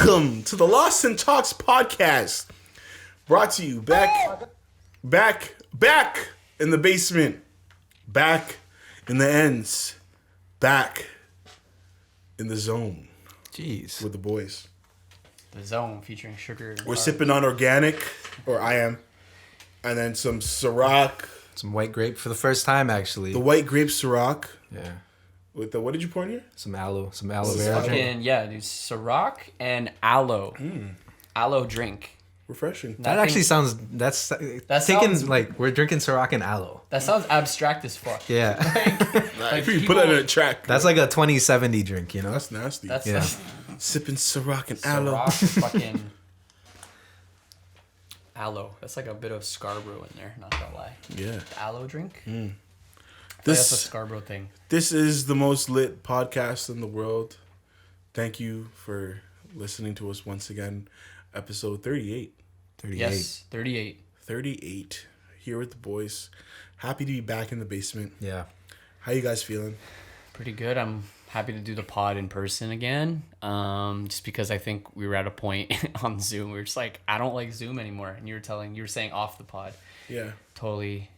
Welcome to the Lost in Talks podcast, brought to you back in the basement, back in the ends, back in the zone. Jeez. With the boys. The zone featuring sugar. We're sipping on organic, or I am, and then some Ciroc. Some white grape for the first time, actually. The white grape Ciroc. Yeah. With the, what did you pour in here? Some aloe vera drink. Yeah, dude, Ciroc and aloe. Aloe drink. Refreshing. That actually sounds, that's like, we're drinking Ciroc and aloe. That sounds abstract as fuck. Yeah. Like you put that in a track. That's like a 2070 drink, you know? That's nasty. That's Sipping Ciroc and aloe. Ciroc is fucking aloe. That's like a bit of Scarborough in there, not gonna lie. Yeah. The aloe drink? This, that's a Scarborough thing. This is the most lit podcast in the world. Thank you for listening to us once again. Episode 38. 38. Yes, 38. 38. Here with the boys. Happy to be back in the basement. Yeah. How you guys feeling? Pretty good. I'm happy to do the pod in person again. Just because I think we were at a point on Zoom. We were just like, I don't like Zoom anymore. And you were saying off the pod. Yeah. Totally.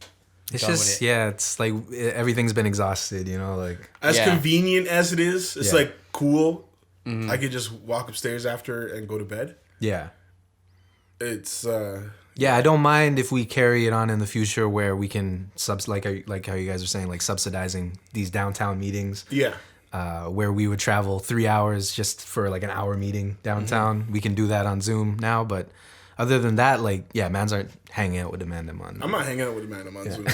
It's just, it's like everything's been exhausted, you know, like. As convenient as it is, it's like cool. Mm-hmm. I could just walk upstairs after and go to bed. Yeah. It's, yeah, I don't mind if we carry it on in the future where we can, like how you guys are saying, like subsidizing these downtown meetings. Yeah. Where we would travel 3 hours just for like an hour meeting downtown. We can do that on Zoom now, but other than that, like, yeah, mans aren't hanging out with Amanda on. I'm not hanging out with Amanda on Zoom.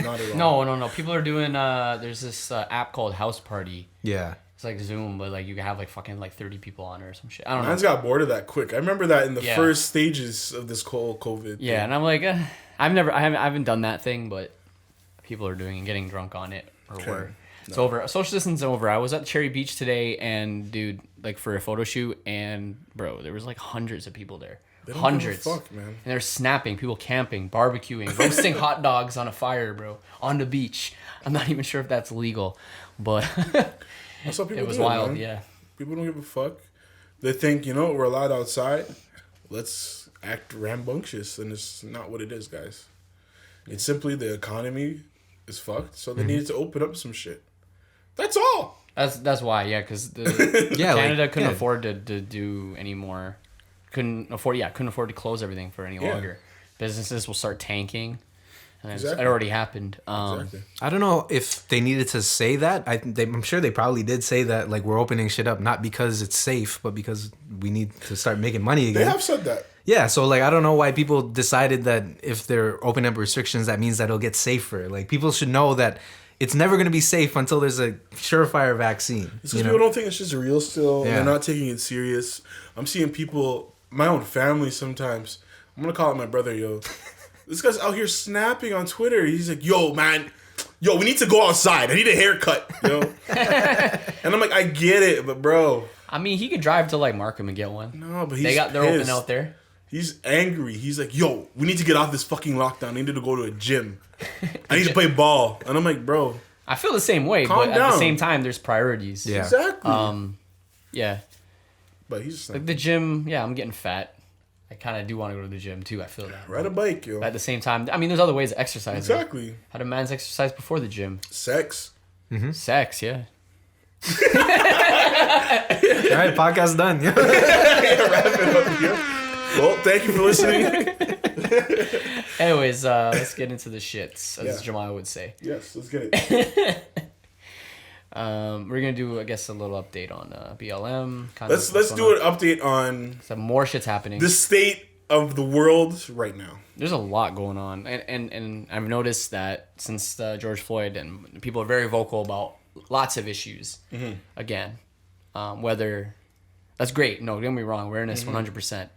Not at all. No. People are doing, there's this app called House Party. Yeah. It's like Zoom, but like you can have like fucking like 30 people on it or some shit. I don't know. Man's got bored of that quick. I remember that in the first stages of this whole COVID thing. Yeah, and I'm like, I haven't done that thing, but people are doing and getting drunk on it It's over. Social distance over. I was at Cherry Beach today, and dude, like for a photo shoot, and bro, there was like hundreds of people there. Hundreds. Fuck, man. And they're snapping, people camping, barbecuing, roasting hot dogs on a fire, bro, on the beach. I'm not even sure if that's legal, but that's what people it was do, wild, man. yeah. People don't give a fuck. They think, we're allowed outside. Let's act rambunctious, and it's not what it is, guys. It's simply the economy is fucked, so they needed to open up some shit. That's all. That's why, yeah, because Canada couldn't yeah. afford to do any more. Couldn't afford to close everything for any longer. Businesses will start tanking. And it already happened. Exactly. I don't know if they needed to say that. I'm sure they probably did say that, like, we're opening shit up, not because it's safe, but because we need to start making money again. They have said that. Yeah, so, like, I don't know why people decided that if they're opening up restrictions, that means that it'll get safer. Like, people should know that it's never going to be safe until there's a surefire vaccine. It's because people don't think it's just real still. Yeah. They're not taking it serious. I'm seeing people, my own family sometimes, I'm going to call it my brother, yo. This guy's out here snapping on Twitter. He's like, yo, man, we need to go outside. I need a haircut, yo. And I'm like, I get it, but bro. I mean, he could drive to like Markham and get one. No, but they're open out there. He's angry. He's like, yo, we need to get off this fucking lockdown. I need to go to a gym. I need to play ball. And I'm like, bro. I feel the same way, Calm but down. at the same time, there's priorities. Yeah. Exactly. Yeah. But he's just Like the gym, yeah, I'm getting fat. I kind of do want to go to the gym too. I feel that. Ride a bike, yo. But at the same time, I mean, there's other ways to exercise. Exactly. Though. How do man's exercise before the gym? Sex. Mm-hmm. Sex, yeah. All right, podcast done. Wrap it up, yo. Well, thank you for listening. Anyways, let's get into the shits, as Jamal would say. Yes, let's get it. We're gonna do, I guess, a little update on BLM. Let's do an update on some more shit's happening. the state of the world right now. There's a lot going on, and I've noticed that since George Floyd, and people are very vocal about lots of issues. Mm-hmm. Again, whether that's great. No, don't get me wrong. Awareness, 100%.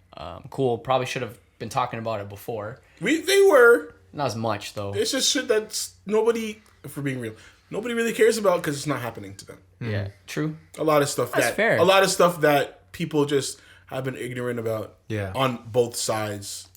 Cool. Probably should have been talking about it before. They were. Not as much though. It's just shit that's nobody, if we're being real, nobody really cares about because it's not happening to them. Yeah, true. A lot of stuff fair. A lot of stuff that people just have been ignorant about. Yeah. On both sides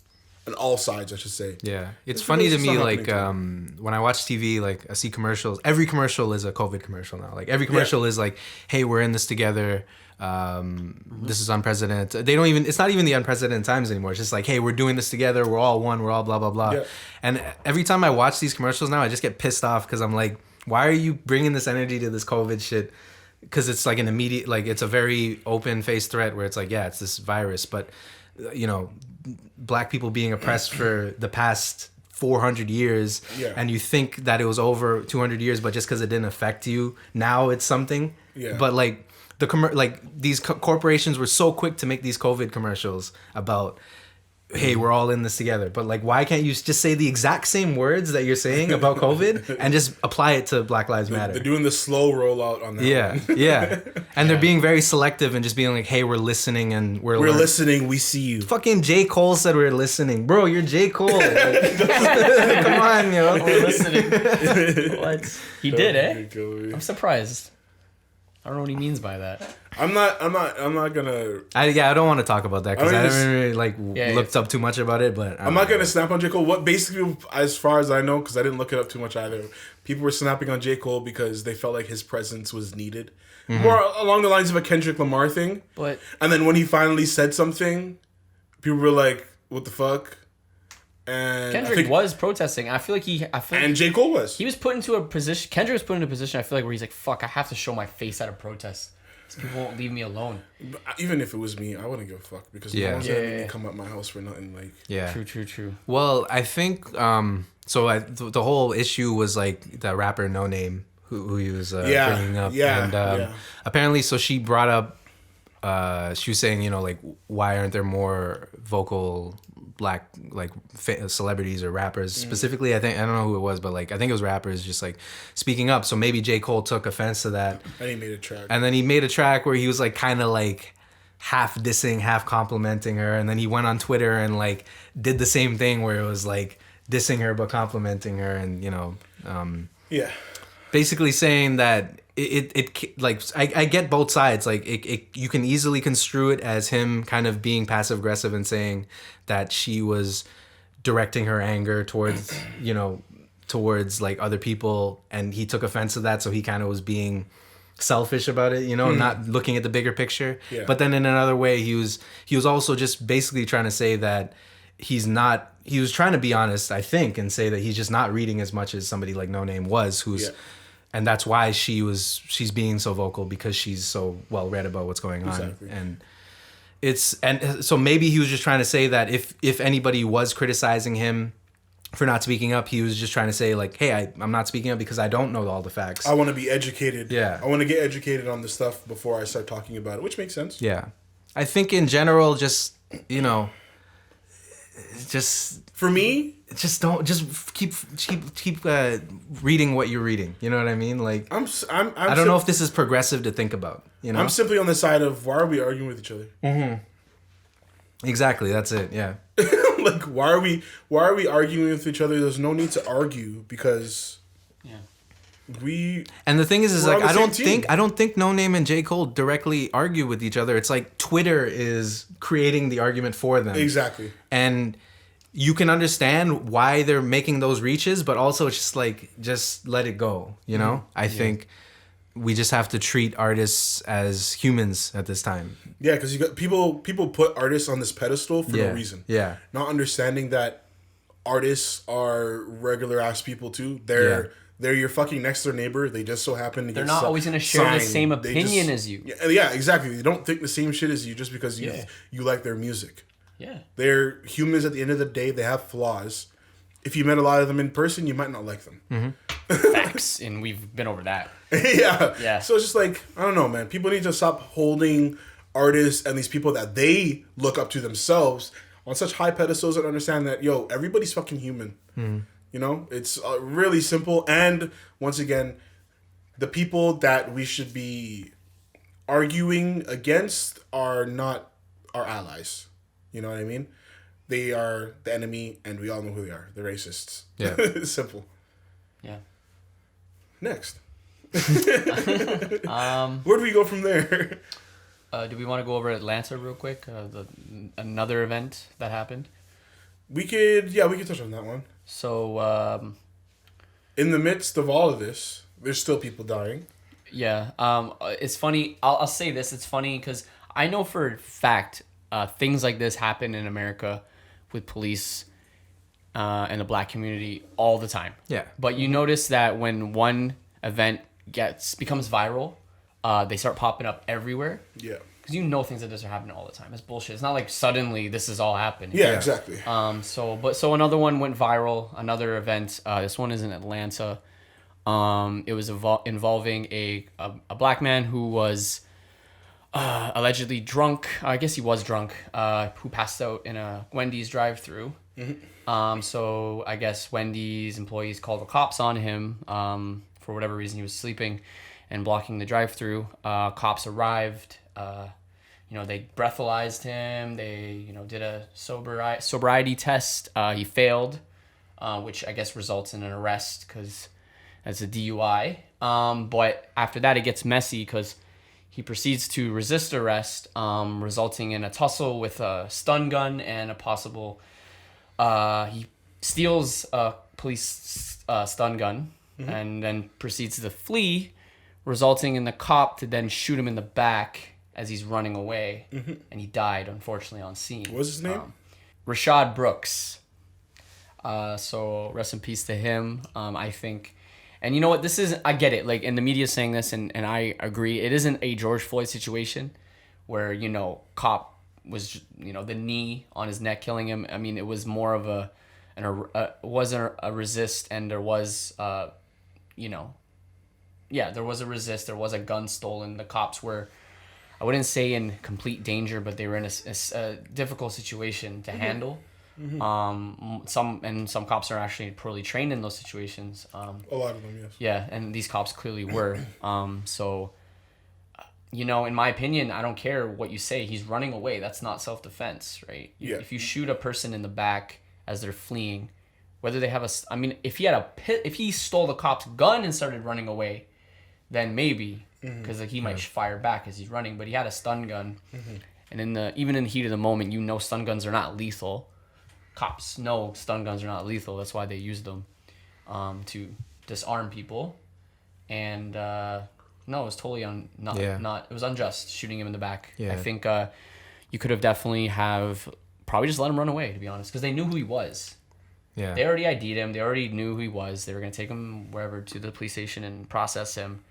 on all sides, I should say. Yeah, it's It's funny really to just me, not like, happening when I watch TV, like, I see commercials. Every commercial is a COVID commercial now. Like, every commercial is like, hey, we're in this together. This is unprecedented. They don't even, it's not even the unprecedented times anymore. It's just like, hey, we're doing this together. We're all one. We're all blah, blah, blah. Yeah. And every time I watch these commercials now, I just get pissed off because I'm like, why are you bringing this energy to this COVID shit? Because it's like an immediate, like, it's a very open faced threat where it's like, yeah, it's this virus. But, you know, black people being oppressed for the past 400 years, and you think that it was over 200 years, but just because it didn't affect you, now it's something. Yeah. But like these corporations were so quick to make these COVID commercials about, hey, we're all in this together. But like, why can't you just say the exact same words that you're saying about COVID and just apply it to Black Lives Matter? They're doing the slow rollout on that. Yeah. And they're being very selective and just being like, hey, we're listening and we're listening. We see you. Fucking J. Cole said we're listening. Bro, you're J. Cole. Like, come on, yo. We're listening. What? He did, eh? I'm surprised. I don't know what he means by that. I'm not gonna. I don't want to talk about that because I haven't really looked Yeah. up too much about it. But I'm not gonna snap on J. Cole. What basically, as far as I know, because I didn't look it up too much either, people were snapping on J. Cole because they felt like his presence was needed, more along the lines of a Kendrick Lamar thing. But and then when he finally said something, people were like, "What the fuck?" And Kendrick was protesting. I feel like and J. Cole was. He was put into a position. Kendrick was put into a position. I feel like where he's like, "Fuck, I have to show my face at a protest. These people won't leave me alone." Even if it was me, I wouldn't give a fuck because no one's gonna make me come at my house for nothing. Like, True. Well, I think the whole issue was like the rapper No Name who he was bringing up. And apparently, so she brought up. She was saying, you know, like, why aren't there more vocal black celebrities or rappers specifically? I don't know who it was, but like I think it was rappers just like speaking up. So maybe J. Cole took offense to that, and he made a track. And then he made a track where he was like kind of like half dissing, half complimenting her, and then he went on Twitter and like did the same thing where it was like dissing her but complimenting her, and you know, basically saying that it like I get both sides. Like it you can easily construe it as him kind of being passive aggressive and saying that she was directing her anger towards towards like other people, and he took offense to that, so he kind of was being selfish about it, you know, not looking at the bigger picture. But then in another way, he was also just basically trying to say that he was trying to be honest, I think, and say that he's just not reading as much as somebody like No Name was, and that's why she's being so vocal, because she's so well read about what's going on. And so maybe he was just trying to say that if anybody was criticizing him for not speaking up, he was just trying to say like, hey, I'm not speaking up because I don't know all the facts. I want to be educated. Yeah. I want to get educated on the stuff before I start talking about it, which makes sense. Yeah. I think in general, just, you know, just for me, just keep reading what you're reading. You know what I mean? Like I don't know if this is progressive to think about. You know, I'm simply on the side of why are we arguing with each other? Exactly. That's it. Yeah. Like why are we arguing with each other? There's no need to argue because and the thing is like I don't think No Name and J. Cole directly argue with each other. It's like Twitter is creating the argument for them. Exactly. And you can understand why they're making those reaches, but also it's just like, just let it go. You know, I think we just have to treat artists as humans at this time. Yeah, because you got people put artists on this pedestal for no reason. Yeah, not understanding that artists are regular ass people too. They're your fucking next door neighbor. They just so happen to. They're not always going to share the same opinion as you. Yeah, exactly. They don't think the same shit as you just because you like their music. Yeah, they're humans at the end of the day. They have flaws. If you met a lot of them in person, you might not like them. Facts, and we've been over that. Yeah. So it's just like, I don't know, man. People need to stop holding artists and these people that they look up to themselves on such high pedestals and understand that, yo, everybody's fucking human. You know, it's really simple. And once again, the people that we should be arguing against are not our allies. You know what I mean? They are the enemy, and we all know who they are. They're racists. Yeah. It's simple. Yeah. Next. Where do we go from there? Do we want to go over Atlanta real quick? Another event that happened? We could touch on that one. So, In the midst of all of this, there's still people dying. yeah. It's funny. I'll say this. It's funny because I know for a fact things like this happen in America with police and the black community all the time. Yeah. But you notice that when one event becomes viral, they start popping up everywhere. Yeah. Because you know things like this are happening all the time. It's bullshit. It's not like suddenly this is all happening. Yeah, exactly. So another one went viral. Another event. This one is in Atlanta. It was involving a black man who was allegedly drunk. I guess he was drunk. Who passed out in a Wendy's drive-through. Mm-hmm. So I guess Wendy's employees called the cops on him. For whatever reason, he was sleeping and blocking the drive-through. Cops arrived. They breathalyzed him. They, did a sobriety test. He failed, which I guess results in an arrest because that's a DUI. But after that, it gets messy because he proceeds to resist arrest, resulting in a tussle with a stun gun and a possible... he steals a police stun gun and then proceeds to flee, resulting in the cop to then shoot him in the back as he's running away, and he died, unfortunately, on scene. What's his name? Rayshard Brooks. So rest in peace to him. I think, and you know what? This is, I get it. Like, in the media saying this, and I agree. It isn't a George Floyd situation where cop was the knee on his neck killing him. I mean, it was more of a resist, and there was there was a resist. There was a gun stolen. The cops were, I wouldn't say in complete danger, but they were in a difficult situation to handle. Mm-hmm. Some cops are actually poorly trained in those situations. A lot of them, yes. Yeah, and these cops clearly were. In my opinion, I don't care what you say. He's running away. That's not self-defense, right? Yeah. If you shoot a person in the back as they're fleeing, whether they have if he stole the cop's gun and started running away, then maybe, because he might fire back as he's running. But he had a stun gun, and even in the heat of the moment, stun guns are not lethal. Cops know stun guns are not lethal. That's why they use them to disarm people. And no, it was totally it was unjust shooting him in the back. Yeah. I think you could have definitely probably just let him run away, to be honest, because they knew who he was. Yeah. They already ID'd him. They already knew who he was. They were going to take him wherever to the police station and process him.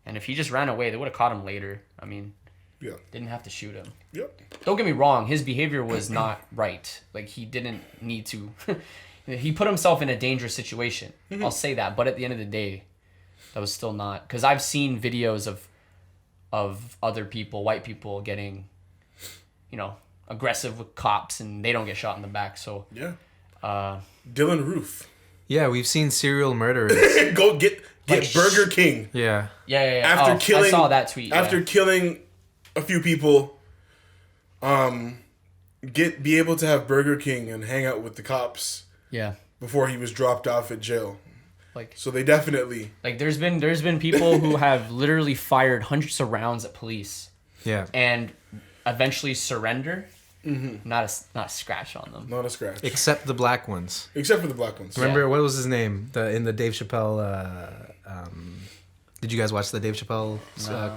And if he just ran away, they would have caught him later. I mean, didn't have to shoot him. Yep. Don't get me wrong. His behavior was not right. Like, he didn't need to. He put himself in a dangerous situation. I'll say that. But at the end of the day, that was still not. Because I've seen videos of other people, white people, getting, aggressive with cops, and they don't get shot in the back. So yeah. Dylan Roof. Yeah, we've seen serial murderers. Go get Burger King. Yeah. After killing, I saw that tweet. After killing a few people, be able to have Burger King and hang out with the cops. Yeah. Before he was dropped off at jail. So they definitely there's been people who have literally fired hundreds of rounds at police. Yeah. And eventually surrender. Mm-hmm. Not a scratch on them. Not a scratch. Except the black ones. Except for the black ones. Remember, what was his name? In the Dave Chappelle... did you guys watch the Dave Chappelle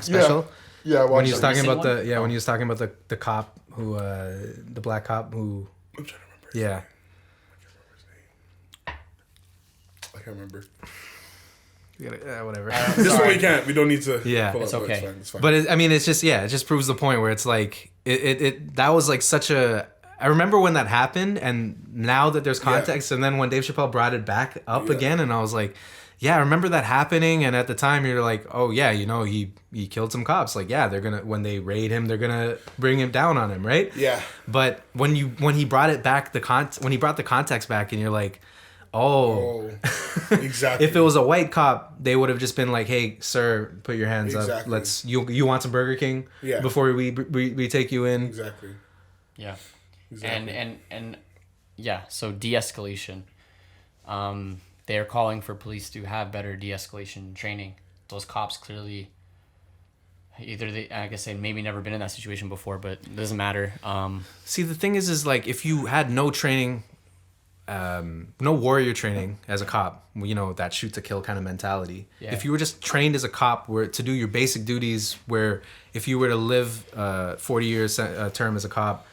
special? Yeah, I watched when he was talking about one? when he was talking about the cop who... the black cop who... I'm trying to remember. Yeah. I can't remember. Whatever. This one we can't. We don't need to. Yeah, it's okay. It's fine. But it's just it just proves the point where it's like that was like such a. I remember when that happened, and now that there's context, and then when Dave Chappelle brought it back up again, and I was like, yeah, I remember that happening, and at the time you're like, oh yeah, he killed some cops. Like, yeah, they're gonna, when they raid him, they're gonna bring him down on him, right? Yeah. But when he brought it back, when he brought the context back, and you're like, oh, exactly. If it was a white cop, they would have just been like, "Hey, sir, put your hands up. Let's you want some Burger King before we take you in." Exactly. Yeah. Exactly. And yeah. So de-escalation. They're calling for police to have better de-escalation training. Those cops clearly, I guess they maybe never been in that situation before, but it doesn't matter. See, the thing is like if you had no training no warrior training as a cop, you know, that shoot to kill kind of mentality. Yeah. If you were just trained as a cop where to do your basic duties, where if you were to live 40 years term as a cop,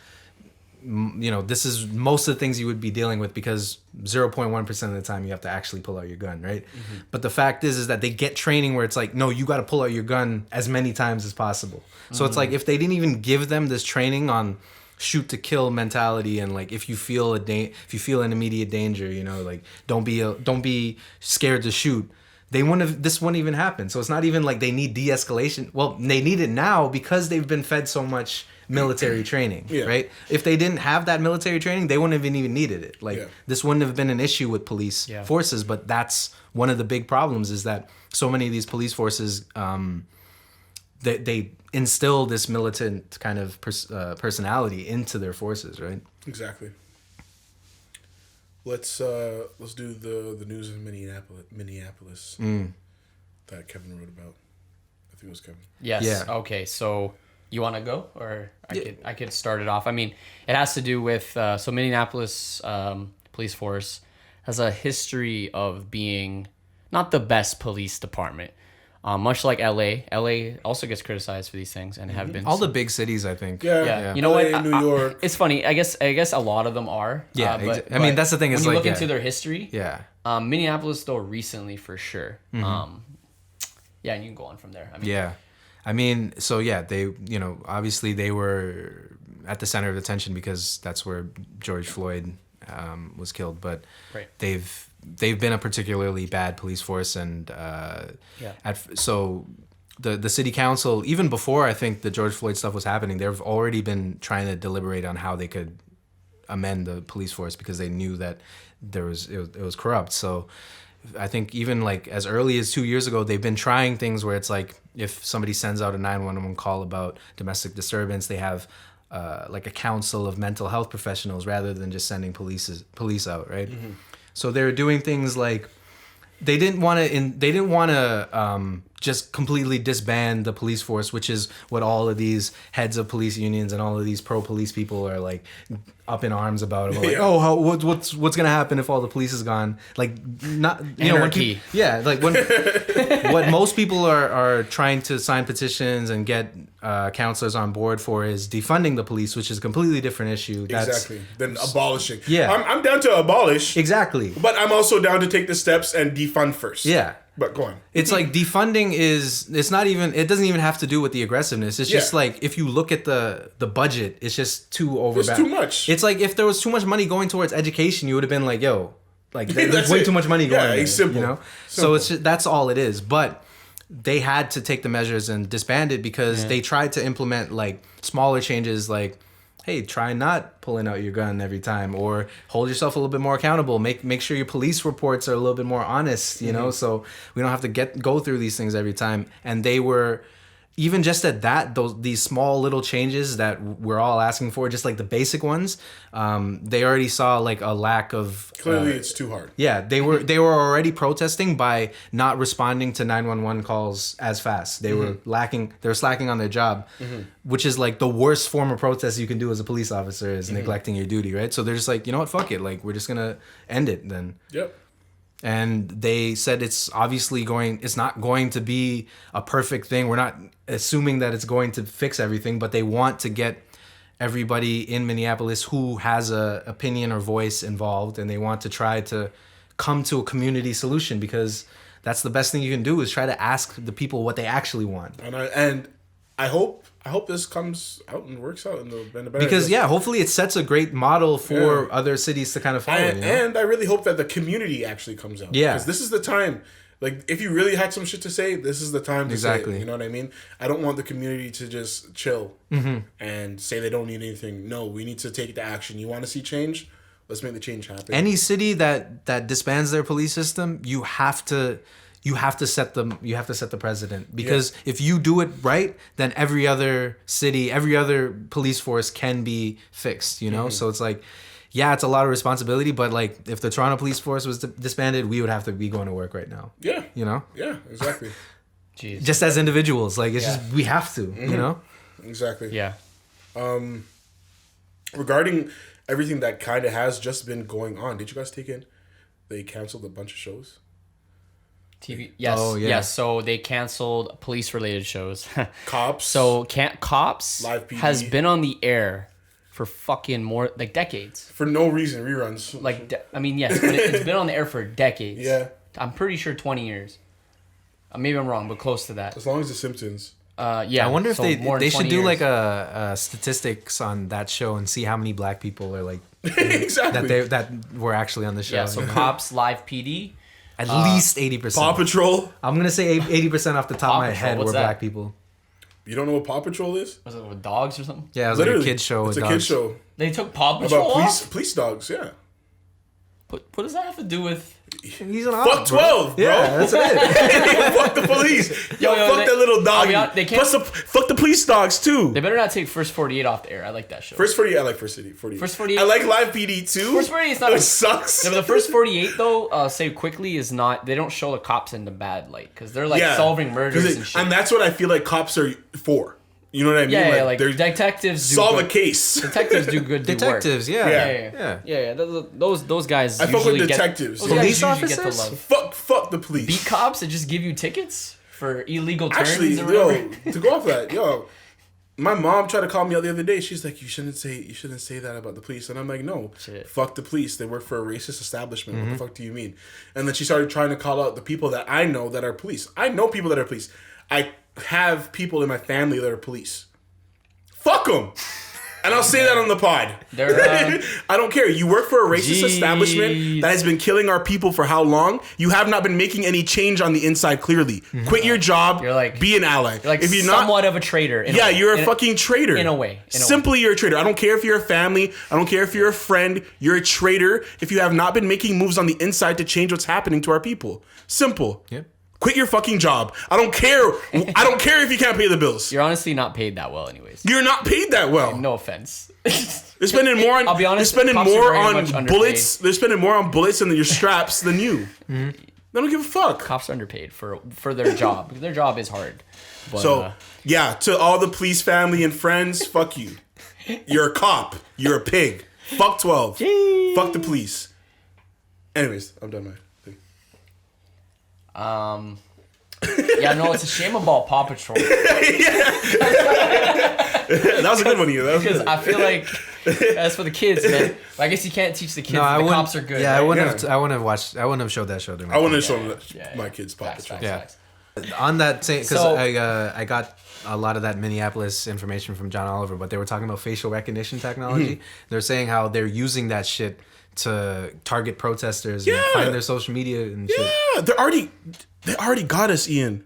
you know, this is most of the things you would be dealing with, because 0.1% of the time you have to actually pull out your gun, right? But the fact is that they get training where it's like, no, you got to pull out your gun as many times as possible. So it's like, if they didn't even give them this training on shoot to kill mentality, and like if you feel an immediate danger, you know, like don't be scared to shoot, this wouldn't even happen. So it's not even like they need de-escalation. Well, they need it now because they've been fed so much military training, right? If they didn't have that military training, they wouldn't have even needed it. Like this wouldn't have been an issue with police forces. But that's one of the big problems, is that so many of these police forces, they instill this militant kind of personality into their forces, right? Exactly. Let's do the news in Minneapolis that Kevin wrote about. I think it was Kevin. Yes. Yeah. Okay. So you want to go, or I could start it off. I mean, it has to do with so Minneapolis police force has a history of being not the best police department. Much like LA also gets criticized for these things, and have been all the big cities, I think. Yeah. You know LA, what? New York. It's funny. I guess a lot of them are. I mean, that's the thing. When Is you like, look into their history. Yeah. Minneapolis, though, recently for sure. And you can go on from there. I mean, Yeah. I mean, so yeah, they, you know, obviously they were at the center of attention because that's where George Floyd was killed. But they've been a particularly bad police force, and so the city council, even before I think the George Floyd stuff was happening, they've already been trying to deliberate on how they could amend the police force, because they knew that it was corrupt. So I think even like as early as 2 years ago, they've been trying things where it's like, if somebody sends out a 911 call about domestic disturbance, they have like a council of mental health professionals rather than just sending police out, right? So they're doing things like they didn't want to just completely disband the police force, which is what all of these heads of police unions and all of these pro-police people are like up in arms about. Like, what's gonna happen if all the police is gone? Like, not anarchy. When what most people are trying to sign petitions and get counselors on board for is defunding the police, which is a completely different issue. Than abolishing. Yeah. I'm down to abolish. Exactly. But I'm also down to take the steps and defund first. Yeah. But go on. It's like defunding it doesn't even have to do with the aggressiveness. It's just like, if you look at the budget, it's just too overboard. It's too much. It's like if there was too much money going towards education, you would have been like, yo, like there's way too much money going there. It's simple. You know? So it's just, that's all it is. But they had to take the measures and disband it because they tried to implement like smaller changes, like, hey, try not pulling out your gun every time, or hold yourself a little bit more accountable. Make sure your police reports are a little bit more honest, you know, so we don't have to go through these things every time. And they were, even just at that, these small little changes that we're all asking for, just like the basic ones, they already saw like a lack of. Clearly, it's too hard. Yeah, they were already protesting by not responding to 911 calls as fast. They were slacking on their job, which is like the worst form of protest you can do as a police officer, is neglecting your duty, right? So they're just like, you know what, fuck it, like we're just gonna end it then. Yep. And they said it's not going to be a perfect thing. We're not assuming that it's going to fix everything, but they want to get everybody in Minneapolis who has a opinion or voice involved, and they want to try to come to a community solution, because that's the best thing you can do, is try to ask the people what they actually want. And I hope this comes out and works out in the better. Because hopefully it sets a great model for other cities to kind of follow. And I really hope that the community actually comes out. Yeah, because this is the time. Like, if you really had some shit to say, this is the time to say it. You know what I mean? I don't want the community to just chill and say they don't need anything. No, we need to take the action. You want to see change? Let's make the change happen. Any city that disbands their police system, you have to set the precedent, because if you do it right, then every other city, every other police force can be fixed, you know? So it's like, yeah, it's a lot of responsibility, but like if the Toronto police force was disbanded, we would have to be going to work right now. Yeah. You know? Yeah, exactly. Jeez. Just as individuals, like it's just, we have to, you know? Exactly. Yeah. Regarding everything that kind of has just been going on. Did you guys take in? They canceled a bunch of shows. TV. Yes. Oh, yeah. Yes. So they canceled police-related shows. Cops. So Cops Live PD. has been on the air for fucking more like decades. For no reason, reruns. Like I mean, yes, but it's been on the air for decades. Yeah. I'm pretty sure 20 years. Maybe I'm wrong, but close to that. As long as The Simpsons. Yeah. I wonder if so they more than should 20 do years. like a statistics on that show and see how many black people are like Exactly. that were actually on the show. Yeah. So Cops, Live PD. At least 80%. Paw Patrol. I'm gonna say 80% off the top Paw of my Patrol, head what's were that? black people. You don't know what Paw Patrol is? Was it with dogs or something? Yeah, it was Literally, like a kid show. It's with a kid dogs. show They took Paw Patrol about off? police dogs. Yeah. What does that have to do with? He's an Fuck 12, bro. Yeah, that's it. Fuck the police. Yo, Yo, fuck they- that little dog. they can't- Plus, fuck the police dogs too. They better not take First 48 off the air. I like that show. First 48, I like First 48. First 48 I like Live PD too. First 48 is not. It sucks. No, but the first 48 though, say quickly, is not. They don't show the cops in the bad light because they're like solving murders and shit. And that's what I feel like cops are for. You know what I mean? yeah, like they're detectives do solve good, a case. Detectives do good Detectives, work. yeah. Yeah. Those guys. I fuck with usually get- detectives. those guys Police usually get the officers? love. Fuck the police. Beat cops that just give you tickets for illegal turns Actually, or whatever. yo, to go off that, my mom tried to call me out the other day. She's like, you shouldn't say that about the police. And I'm like, no, Shit. fuck the police. They work for a racist establishment. What the fuck do you mean? And then she started trying to call out the people that I know that are police. I know people that are police. I have people in my family that are police. Fuck them. And I'll say that on the pod. I don't care. You work for a racist establishment that has been killing our people for how long? You have not been making any change on the inside clearly. Quit your job. You're like- be an ally. You're like if you're somewhat not, of a traitor. yeah, you're a fucking traitor. in a way. Simply, you're a traitor. I don't care if you're a family. I don't care if you're a friend. You're a traitor if you have not been making moves on the inside to change what's happening to our people. Simple. Yep. Quit your fucking job. I don't care. I don't care if you can't pay the bills. You're honestly not paid that well, anyways. You're not paid that well. No offense. They're spending more on. I'll be honest, They're spending cops are more very on much underpaid. bullets. They're spending more on bullets and your straps than you. They don't give a fuck. Cops are underpaid for their job. Their job is hard. But, So yeah, to all the police family and friends, fuck you. You're a cop. You're a pig. Fuck 12. Fuck the police. Anyways, I'm done my thing. yeah, no, it's a shame about Paw Patrol That was a good one, you. That was because good. I feel like that's for the kids, man. But I guess you can't teach the kids. No, I the wouldn't. cops are good. Yeah, right? I wouldn't have watched. I wouldn't have showed that show to my I want to kids. show Yeah, my kids Paw Facts, Patrol. facts, Yeah. facts. On that same, because So- I got a lot of that Minneapolis information from John Oliver, but they were talking about facial recognition technology. They're saying how they're using that shit to target protesters and Yeah. find their social media and shit. Yeah, they already got us, Ian.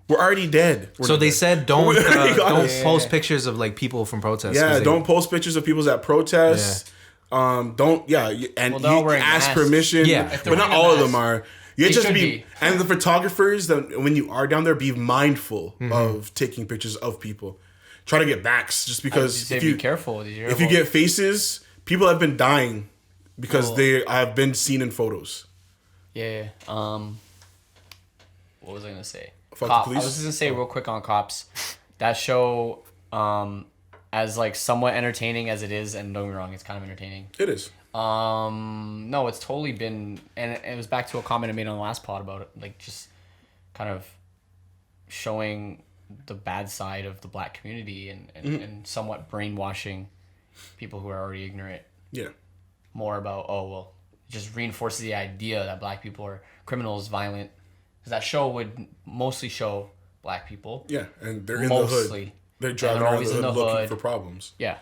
We're already dead. We're So not they dead. said don't We already got don't it. post pictures of like people from protests. Yeah, 'cause they- don't post pictures of people at protests. Don't. Yeah, and Well, they're all you wearing ask masks. permission. Yeah. If they're but not wearing a all of them mask, are. You they just should be, be. and the photographers that when you are down there, be mindful of taking pictures of people. Try to get backs, just because Say if you be careful. if you get faces, people have been dying because Well- they have been seen in photos. Yeah. What was I gonna say? Fuck the I police? was just gonna say real quick on Cops. That show, as like somewhat entertaining as it is, and don't get me wrong, it's kind of entertaining. It is. No, it's totally been, and it was back to a comment I made on the last pod about it, like just kind of showing the bad side of the black community and somewhat brainwashing people who are already ignorant Yeah. more about, oh, well, it just reinforces the idea that black people are criminals, violent. Because that show would mostly show black people. Yeah, and they're in the hood. Mostly. They're driving they're around always the in hood the looking hood. for problems. Yeah.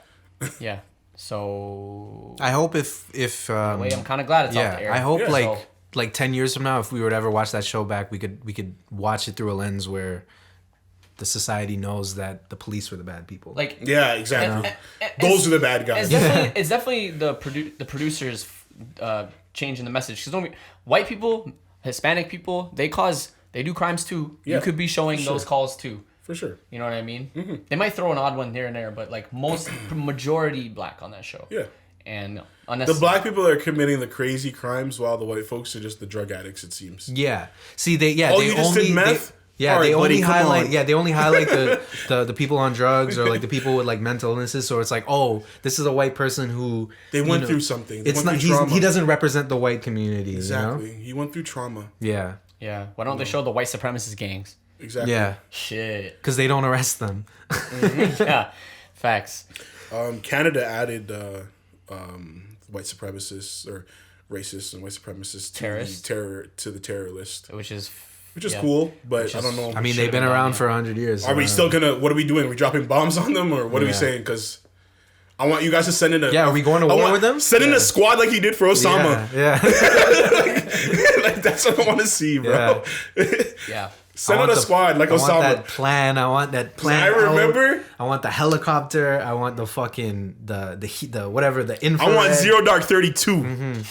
Yeah. So, I hope if wait, I'm kind of glad it's off the air. I hope Yeah. So- like 10 years from now, if we were to ever watch that show back, we could watch it through a lens where the society knows that the police were the bad people. like, Yeah, exactly. and- Those are the bad guys. it's definitely the producers changing the message. Because white people, Hispanic people, they do crimes too. Yeah, You could be showing those calls too. For sure. You know what I mean? They might throw an odd one here and there, but like majority black on that show. Yeah. And The unnecessary. black people are committing the crazy crimes while the white folks are just the drug addicts, it seems. yeah. See, Oh, you just did meth? Yeah, All right, they only buddy, come highlight. on. Yeah, they only highlight the people on drugs or like the people with like mental illnesses. So it's like, oh, this is a white person who They went through something. They It's went not. through trauma. He doesn't represent the white community. Exactly. You know? He went through trauma. Yeah. Yeah. Why don't they show the white supremacist gangs? Exactly. Yeah. Shit. Because they don't arrest them. Yeah. Facts. Canada added white supremacists or racists and white supremacists Terrorists? to the terror list, Which is yeah. cool. But I don't know. I mean, they've been around for 100 years. Are we still gonna? What are we doing? Are we dropping bombs on them, or what are we Yeah. saying? Because I want you guys to send in a. Yeah, are we going to war with them? Send in a squad like you did for Osama. Yeah. Like that's what I want to see, bro. Yeah. Send in a squad like I Osama. want that plan. I want that plan. I remember. I want the helicopter. I want the fucking the heat, the whatever, the infrared. I want Zero Dark 32.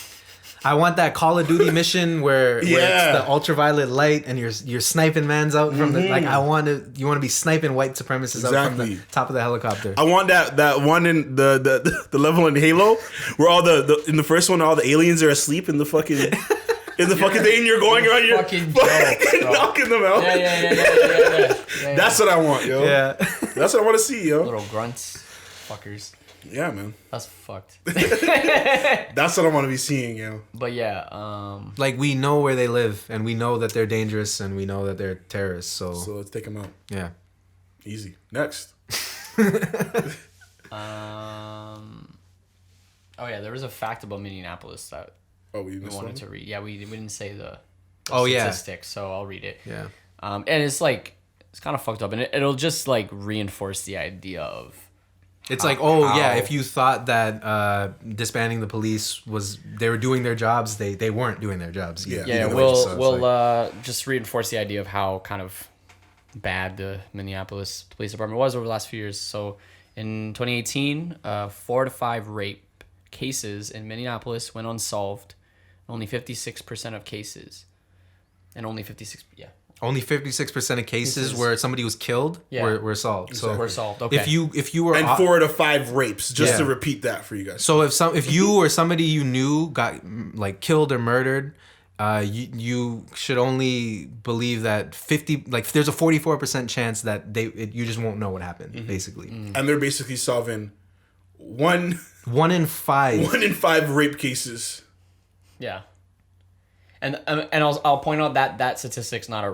I want that Call of Duty mission where it's the ultraviolet light and you're sniping mans out from the like. You want to be sniping white supremacists out from the top of the helicopter. I want that one in the level in Halo where all the in the first one all the aliens are asleep in the fucking. In the fucking thing, you're going around, you're fucking knocking them out. Yeah. That's what I want, yo. Yeah. That's what I want to see, yo. Little grunts. Fuckers. Yeah, man. That's fucked. That's what I want to be seeing, yo. But yeah, Like we know where they live and we know that they're dangerous and we know that they're terrorists. So let's take them out. yeah. Easy. Next. oh yeah, there was a fact about Minneapolis that We we wanted to read. Yeah, we didn't say the yeah. statistics, so I'll read it. Yeah. And it's like it's kind of fucked up, and it'll just like reinforce the idea of It's like, if you thought that disbanding the police they were doing their jobs, they weren't doing their jobs. We'll just reinforce the idea of how kind of bad the Minneapolis Police Department was over the last few years. So in 2018, 4 to 5 rape cases in Minneapolis went unsolved. Only 56% of cases, and only 56. Yeah. Only 56% of cases where somebody was killed were solved. Exactly. So were solved. Okay. If you were and 4 to 5 rapes, just to repeat that for you guys. So if you or somebody you knew got like killed or murdered, you should only believe that 50 there's a 44% chance that you just won't know what happened basically. And they're basically solving one in 5 rape cases. Yeah. And I'll point out that statistic's not a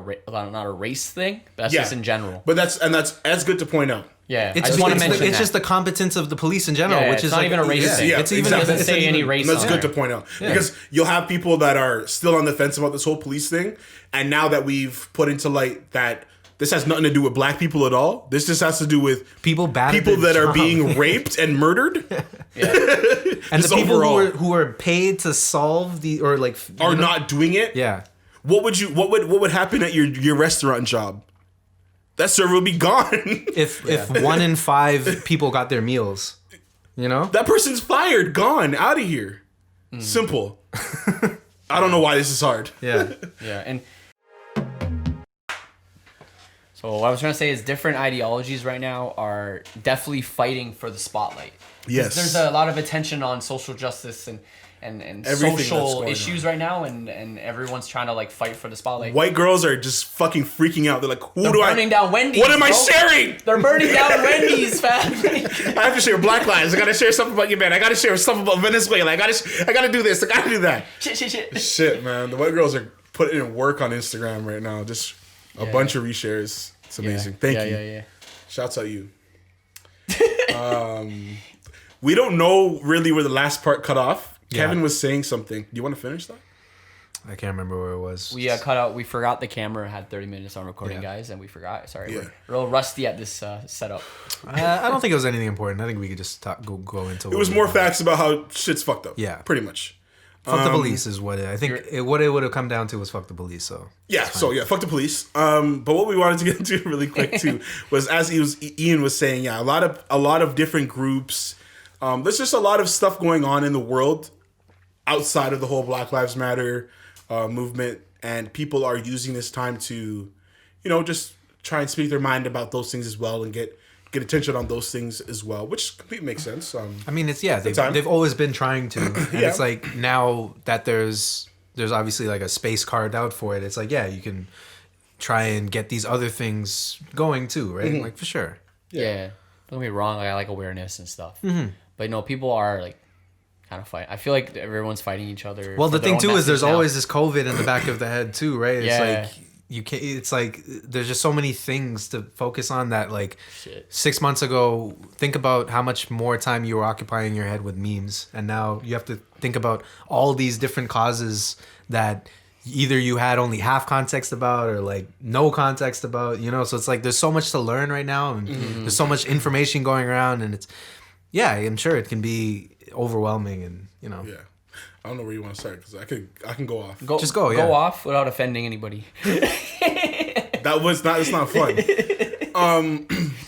race thing. That's just in general. But that's good to point out. Yeah, I just want to mention it's just the competence of the police in general, which it's is not like, even a race thing. Yeah, It's even doesn't say any race. That's good to point out because you'll have people that are still on the fence about this whole police thing, and now that we've put into light that this has nothing to do with black people at all, this just has to do with people that are being raped and murdered. And the people who are paid to solve are not doing it. Yeah. What would happen at your restaurant job? That server would be gone. If 1 in 5 people got their meals, you know? That person's fired, gone, out of here. Simple. I don't know why this is hard. Yeah. Yeah, and so what I was trying to say is different ideologies right now are definitely fighting for the spotlight. Yes. There's a lot of attention on social justice and social issues right now, and everyone's trying to like fight for the spotlight. White girls are just fucking freaking out. They're like, They're burning down Wendy's. What am I sharing? They're burning down Wendy's, fam. I have to share Black Lives. I gotta share something about your man. I gotta share something about Venezuela. I gotta do this. I gotta do that. Shit, man. The white girls are putting in work on Instagram right now. Just a bunch of reshares. It's amazing. Thank you. Yeah. Shouts out you. We don't know really where the last part cut off. Kevin was saying something. Do you want to finish that? I can't remember where it was. We cut out. We forgot the camera had 30 minutes on recording, guys, and we forgot. Sorry, we're real rusty at this setup. I don't think it was anything important. I think we could just go into. It was more facts about how shit's fucked up. Yeah, pretty much. Fuck the police is what I think. What it would have come down to was fuck the police. So fuck the police. But what we wanted to get into really quick too was Ian was saying, a lot of different groups. There's just a lot of stuff going on in the world outside of the whole Black Lives Matter movement, and people are using this time to, just try and speak their mind about those things as well and get attention on those things as well, which completely makes sense. I mean, they've always been trying to, and it's like now that there's obviously like a space carved out for it. It's like you can try and get these other things going too, right? Mm-hmm. Like for sure. Yeah. Don't get me wrong. Like, I like awareness and stuff. But no, people are like kind of fight. I feel like everyone's fighting each other. Well, for the their thing own too is there's message now. always this COVID in the back of the head too, right? It's Yeah. like you can't. It's like there's just so many things to focus on that. Like Shit. 6 months ago, think about how much more time you were occupying your head with memes, and now you have to think about all these different causes that either you had only half context about or like no context about. You know, so it's like there's so much to learn right now, and there's so much information going around, and it's I'm sure it can be overwhelming, and you know. Yeah. I don't know where you want to start because I can go off. Just go, yeah. Go off without offending anybody. It's not fun.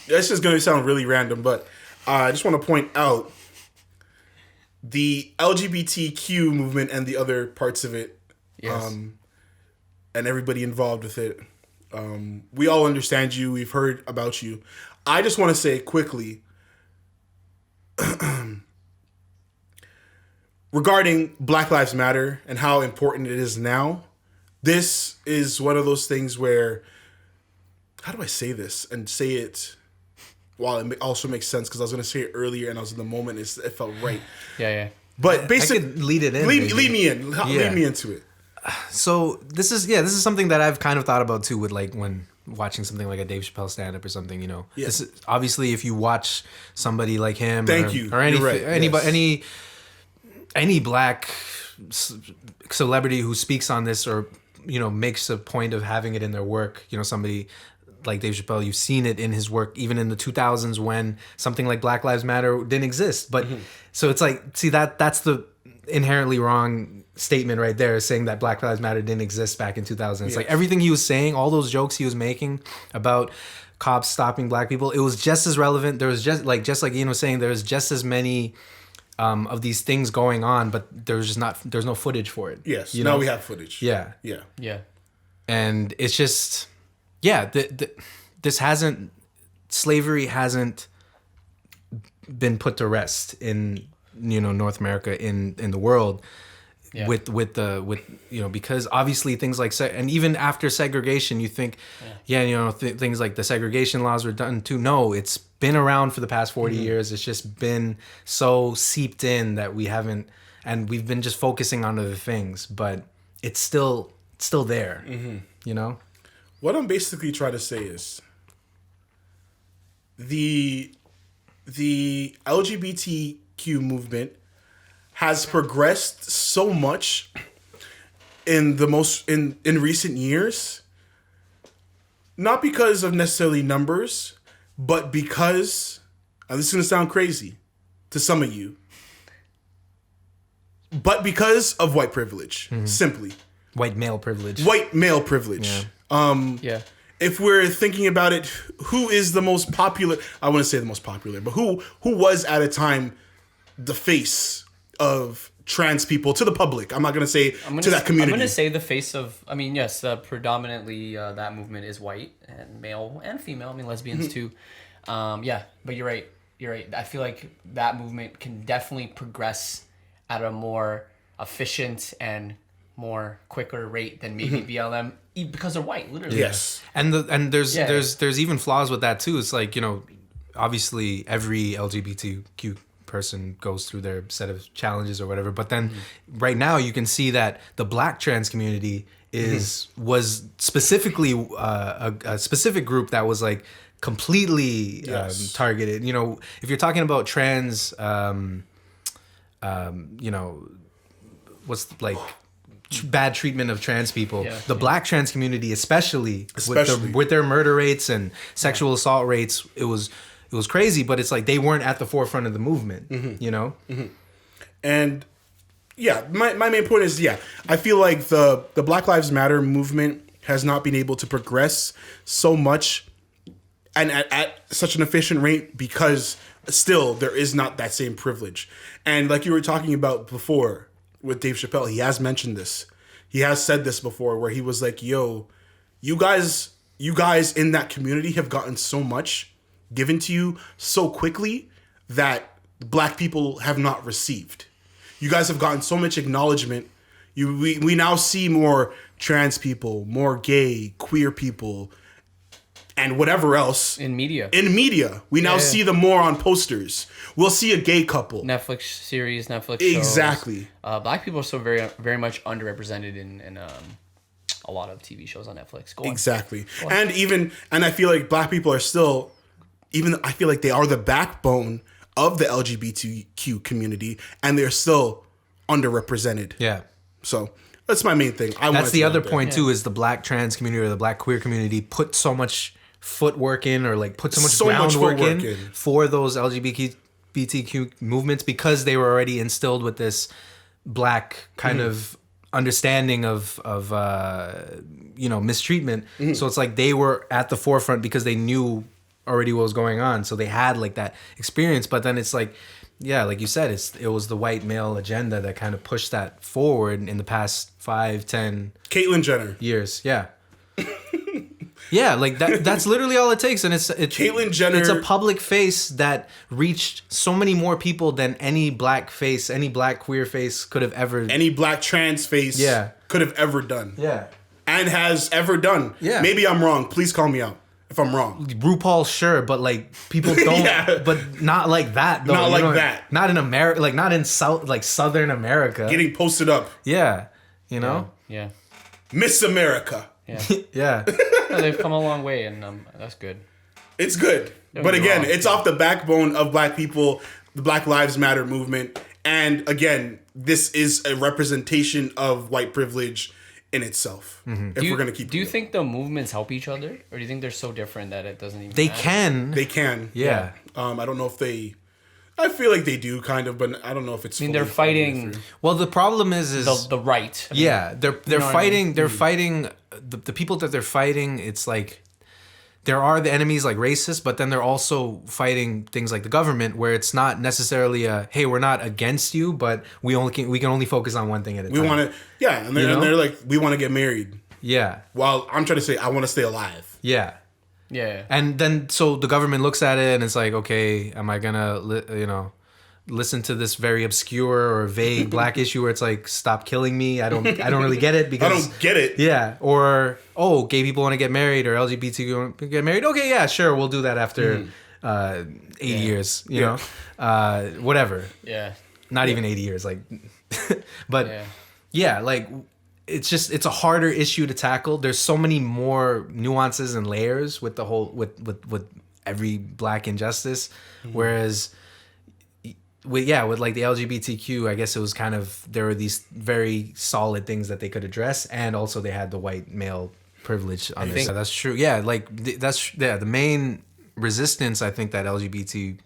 It's just gonna sound really random, but I just want to point out the LGBTQ movement and the other parts of it, Yes. and everybody involved with it. We all understand you. We've heard about you. I just want to say quickly regarding Black Lives Matter and how important it is now. This is one of those things where, how do I say this and say it while it also makes sense? Because I was going to say it earlier and I was in the moment. It felt right. Yeah. But I basically, could lead it in. lead maybe. me in. Lead me into it. So this is something that I've kind of thought about too with like when watching something like a Dave Chappelle stand up or something, you know. Yeah. This is, obviously if you watch somebody like him Thank or, you. or any You're right. anybody Yes. any black celebrity who speaks on this or you know makes a point of having it in their work, you know, somebody like Dave Chappelle, you've seen it in his work even in the 2000s when something like Black Lives Matter didn't exist. But so it's like, see, that's the inherently wrong statement right there, saying that Black Lives Matter didn't exist back in 2000. It's Yes. like everything he was saying, all those jokes he was making about cops stopping black people, it was just as relevant. There was just like Ian was saying, there was just as many of these things going on, but there's no footage for it. Yes. you Now know? we have footage. Yeah. Yeah. And it's just, slavery hasn't been put to rest in, you know, North America, in the world. Yeah. With you know, because obviously things like and even after segregation, you think, things like the segregation laws were done too. No, it's been around for the past 40 years. It's just been so seeped in that we haven't, and we've been just focusing on other things, but it's still there. You know, What I'm basically trying to say is the LGBTQ movement has progressed so much in recent years, not because of necessarily numbers, but because, and this is going to sound crazy to some of you, but because of white privilege, simply. white male privilege. White male privilege. Yeah. If we're thinking about it, who is the most popular? I wouldn't say the most popular, but who was at a time the face of trans people to the public? I'm not gonna say to that community. I'm gonna say the face of. I mean, yes, predominantly that movement is white and male and female. I mean, lesbians too. Yeah, but you're right. You're right. I feel like that movement can definitely progress at a more efficient and more quicker rate than maybe BLM because they're white, literally. Yes. And there's even flaws with that too. It's like, you know, obviously every LGBTQ person goes through their set of challenges or whatever, but then right now you can see that the black trans community was specifically a specific group that was like completely targeted. You know, if you're talking about trans you know, what's like bad treatment of trans people, the black trans community especially. With their murder rates and sexual assault rates, it was crazy, but it's like they weren't at the forefront of the movement, you know? And yeah, my main point is, I feel like the Black Lives Matter movement has not been able to progress so much and at such an efficient rate because still there is not that same privilege. And like you were talking about before with Dave Chappelle, he has mentioned this. He has said this before where he was like, yo, you guys in that community have gotten so much given to you so quickly that black people have not received. You guys have gotten so much acknowledgement. We now see more trans people, more gay, queer people, and whatever else in media. We now see them more on posters. We'll see a gay couple. Netflix series, Netflix shows. Exactly. Black people are still very, very much underrepresented in a lot of TV shows on Netflix. Go on. Exactly. And I feel like black people are still, I feel like they are the backbone of the LGBTQ community, and they're still underrepresented. Yeah. So that's my main thing. That's the other point too, is the black trans community or the black queer community put so much footwork in, or like put so much groundwork in for those LGBTQ movements, because they were already instilled with this black kind of understanding of mistreatment. So it's like they were at the forefront because they knew already what was going on, so they had like that experience. But then it's like, yeah, like you said, it was the white male agenda that kind of pushed that forward in the past 5-10 Caitlyn Jenner years. Yeah. Yeah, like that's literally all it takes. And it's Caitlyn Jenner. It's a public face that reached so many more people than any black face, any black queer face could have ever, any black trans face could have ever done. Yeah. And has ever done. Yeah. Maybe I'm wrong. Please call me out if I'm wrong. RuPaul, sure, but like people don't, but not like that though. Not like that. Not in America, like not in Southern America. Getting posted up. Yeah. You know? Yeah. Miss America. Yeah. Yeah. No, they've come a long way, and that's good. It's good. But again, it's off the backbone of black people, the Black Lives Matter movement. And again, this is a representation of white privilege in itself. If we're going to keep Do you think the movements help each other? Or do you think they're so different that it doesn't even They matter? can. They can. Yeah. I don't know if they... I feel like they do, kind of, but I don't know if it's... I mean, they're fighting... Well, the problem is the right. Yeah, they're fighting... They're fighting... The people that they're fighting, it's like... There are the enemies like racists, but then they're also fighting things like the government, where it's not necessarily a, hey, we're not against you, but we can only focus on one thing at a time. We want to... Yeah, and they're like, we want to get married. Yeah. While I'm trying to say, I want to stay alive. Yeah. Yeah. And then, so the government looks at it and it's like, okay, am I gonna, listen to this very obscure or vague black issue where it's like, stop killing me? I don't really get it because... I don't get it. Yeah. Or, gay people want to get married, or LGBT want to get married. Okay, yeah, sure, we'll do that after 8 years, you know? Whatever. Yeah. Not even 80 years, like... But, like... It's a harder issue to tackle. There's so many more nuances and layers with the whole with every black injustice. Whereas with like the LGBTQ, I guess it was kind of, there were these very solid things that they could address, and also they had the white male privilege on this. So that's true. Yeah, like the main resistance I think that LGBTQ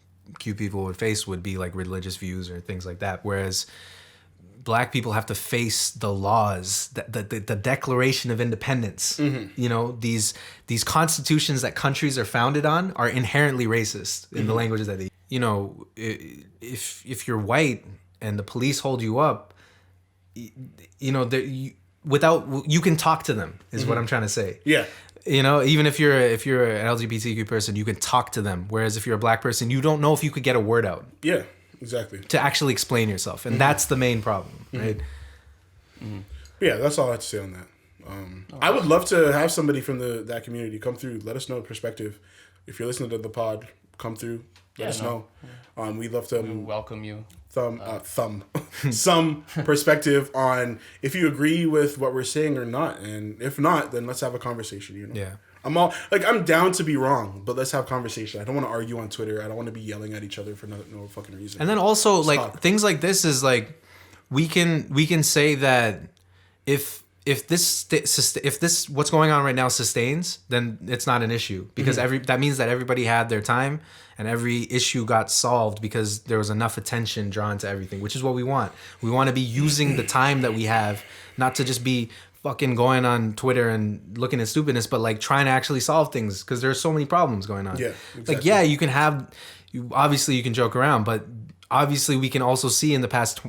people would face would be like religious views or things like that. Whereas black people have to face the laws, the Declaration of Independence. You know, these constitutions that countries are founded on are inherently racist in the languages that they. You know, if you're white and the police hold you up, you know, you can talk to them is what I'm trying to say. Yeah. You know, even if you're an LGBTQ person, you can talk to them. Whereas if you're a black person, you don't know if you could get a word out. Yeah. Exactly. To actually explain yourself. And that's the main problem, right? Yeah, that's all I have to say on that. I would love to have somebody from that community come through. Let us know perspective. If you're listening to the pod, come through. Let us know. We'd love to welcome you. Some perspective on if you agree with what we're saying or not. And if not, then let's have a conversation, you know? Yeah. I'm down to be wrong, but let's have conversation. I don't want to argue on Twitter. I don't want to be yelling at each other for no fucking reason. And then also, Stop. like, things like this is like, we can say that if this what's going on right now sustains, then it's not an issue, because that means that everybody had their time and every issue got solved because there was enough attention drawn to everything, which is what we want. We want to be using the time that we have, not to just be fucking going on Twitter and looking at stupidness, but like trying to actually solve things, because there's so many problems going on. Yeah, exactly. Like, yeah, obviously you can joke around, but obviously we can also see in the past,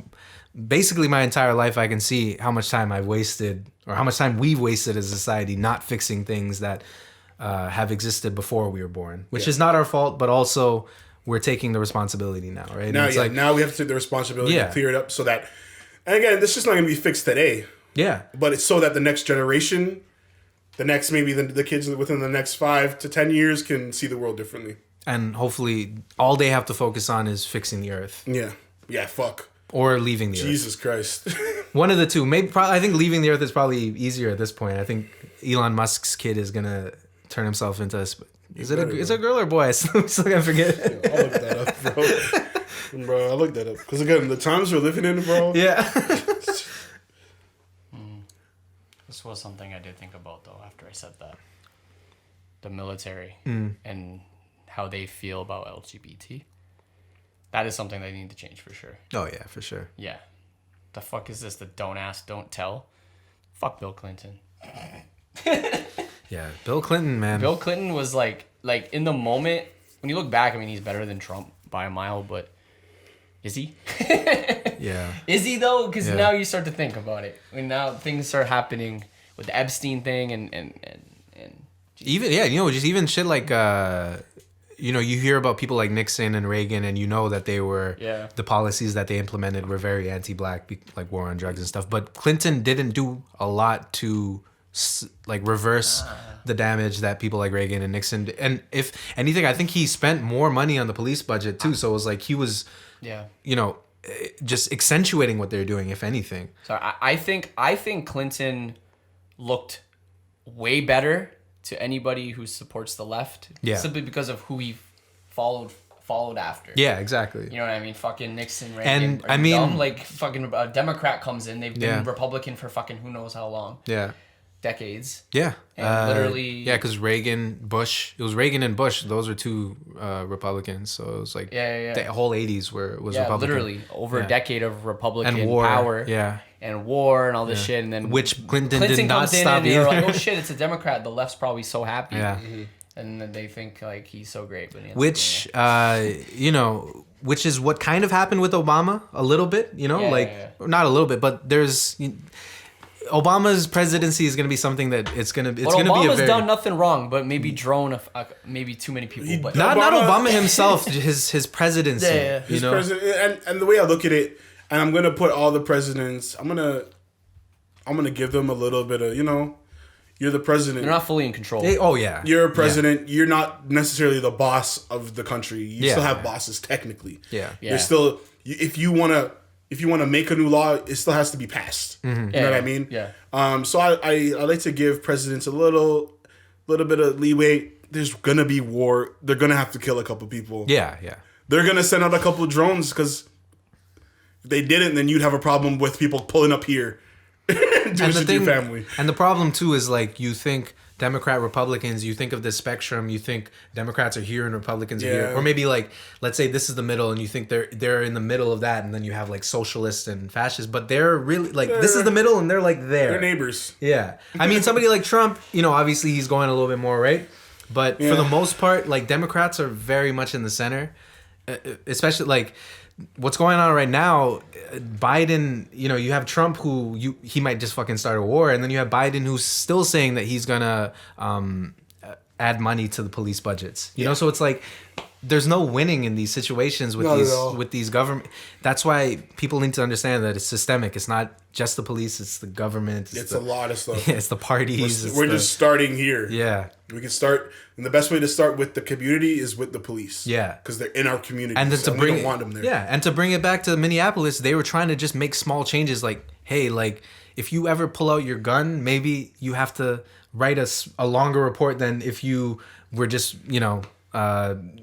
basically my entire life, I can see how much time I've wasted, or how much time we've wasted as a society not fixing things that have existed before we were born, which is not our fault, but also we're taking the responsibility now, right? Now we have to take the responsibility to clear it up so that And again, this is not going to be fixed today. Yeah. But it's so that the next generation, maybe the kids within the next 5 to 10 years can see the world differently. And hopefully all they have to focus on is fixing the earth. Yeah. Yeah, fuck. Or leaving the earth. Jesus Christ. One of the two. I think leaving the earth is probably easier at this point. I think Elon Musk's kid is going to turn himself into a... Is it a girl or boy? I still gotta forget. Yo, I'll look that up, bro. Bro, I'll look that up. Because again, the times we're living in, bro. Yeah. This was something I did think about, though, after I said that. The military and how they feel about LGBT. That is something they need to change for sure. Oh, yeah, for sure. Yeah. The fuck is this? The don't ask, don't tell? Fuck Bill Clinton. Yeah, Bill Clinton, man. Bill Clinton was like in the moment, when you look back, I mean, he's better than Trump by a mile, but is he? Yeah. Is he, though? Because now you start to think about it. When now things start happening with the Epstein thing and even, yeah, just even shit like, you hear about people like Nixon and Reagan, and that they were, the policies that they implemented were very anti-black, like war on drugs and stuff. But Clinton didn't do a lot to reverse the damage that people like Reagan and Nixon did. And if anything, I think he spent more money on the police budget too. So it was like he was, just accentuating what they're doing, if anything. So I think Clinton looked way better to anybody who supports the left, simply because of who he followed after. Yeah, exactly. You know what I mean? Fucking Nixon, Reagan. And I mean, dumb? Like fucking a Democrat comes in, they've been Republican for fucking who knows how long. Yeah. Decades. Yeah. And literally. Yeah, because Reagan, Bush. It was Reagan and Bush. Those are two Republicans. So it was like the whole 80s was Republican. Literally over a decade of Republican and war, power. Yeah. And war and all this shit. And then which Clinton did not comes in stop and either. they're like, oh shit, it's a Democrat. The left's probably so happy. Yeah. Mm-hmm. And then they think like he's so great. But which is what kind of happened with Obama a little bit, not a little bit, but there's Obama's presidency is going to be something that it's going to be Obama's done nothing wrong, but maybe drone maybe too many people. But not Obama himself, his presidency. His president, and the way I look at it, and I'm going to put all the presidents. I'm gonna give them a little bit of you're the president. They're not fully in control. You're a president. Yeah. You're not necessarily the boss of the country. You still have bosses technically. Yeah. You're still if you want to make a new law, it still has to be passed. Mm-hmm. You know what I mean? Yeah. So I like to give presidents a little bit of leeway. There's gonna be war. They're gonna have to kill a couple people. Yeah, yeah. They're gonna send out a couple drones because if they didn't, then you'd have a problem with people pulling up here. And the thing, family. And the problem too is like you think Democrat, Republicans, you think of this spectrum, you think Democrats are here and Republicans are here. Or maybe like, let's say this is the middle and you think they're in the middle of that, and then you have like socialists and fascists, but they're really like, this is the middle and they're like there. They're neighbors. Yeah. I mean, somebody like Trump, obviously he's going a little bit more right. But for the most part, like Democrats are very much in the center, especially like what's going on right now. Biden, you have Trump he might just fucking start a war, and then you have Biden who's still saying that he's gonna add money to the police budgets. You know, so it's like there's no winning in these situations with these government. That's why people need to understand that it's systemic. It's not just the police. It's the government. It's a lot of stuff. Yeah, it's the parties. We're just starting here. Yeah. We can start, and the best way to start with the community is with the police. Yeah. Because they're in our community. And then we don't want them there. Yeah, and to bring it back to Minneapolis, they were trying to just make small changes like, hey, like, if you ever pull out your gun, maybe you have to write a longer report than if you were just,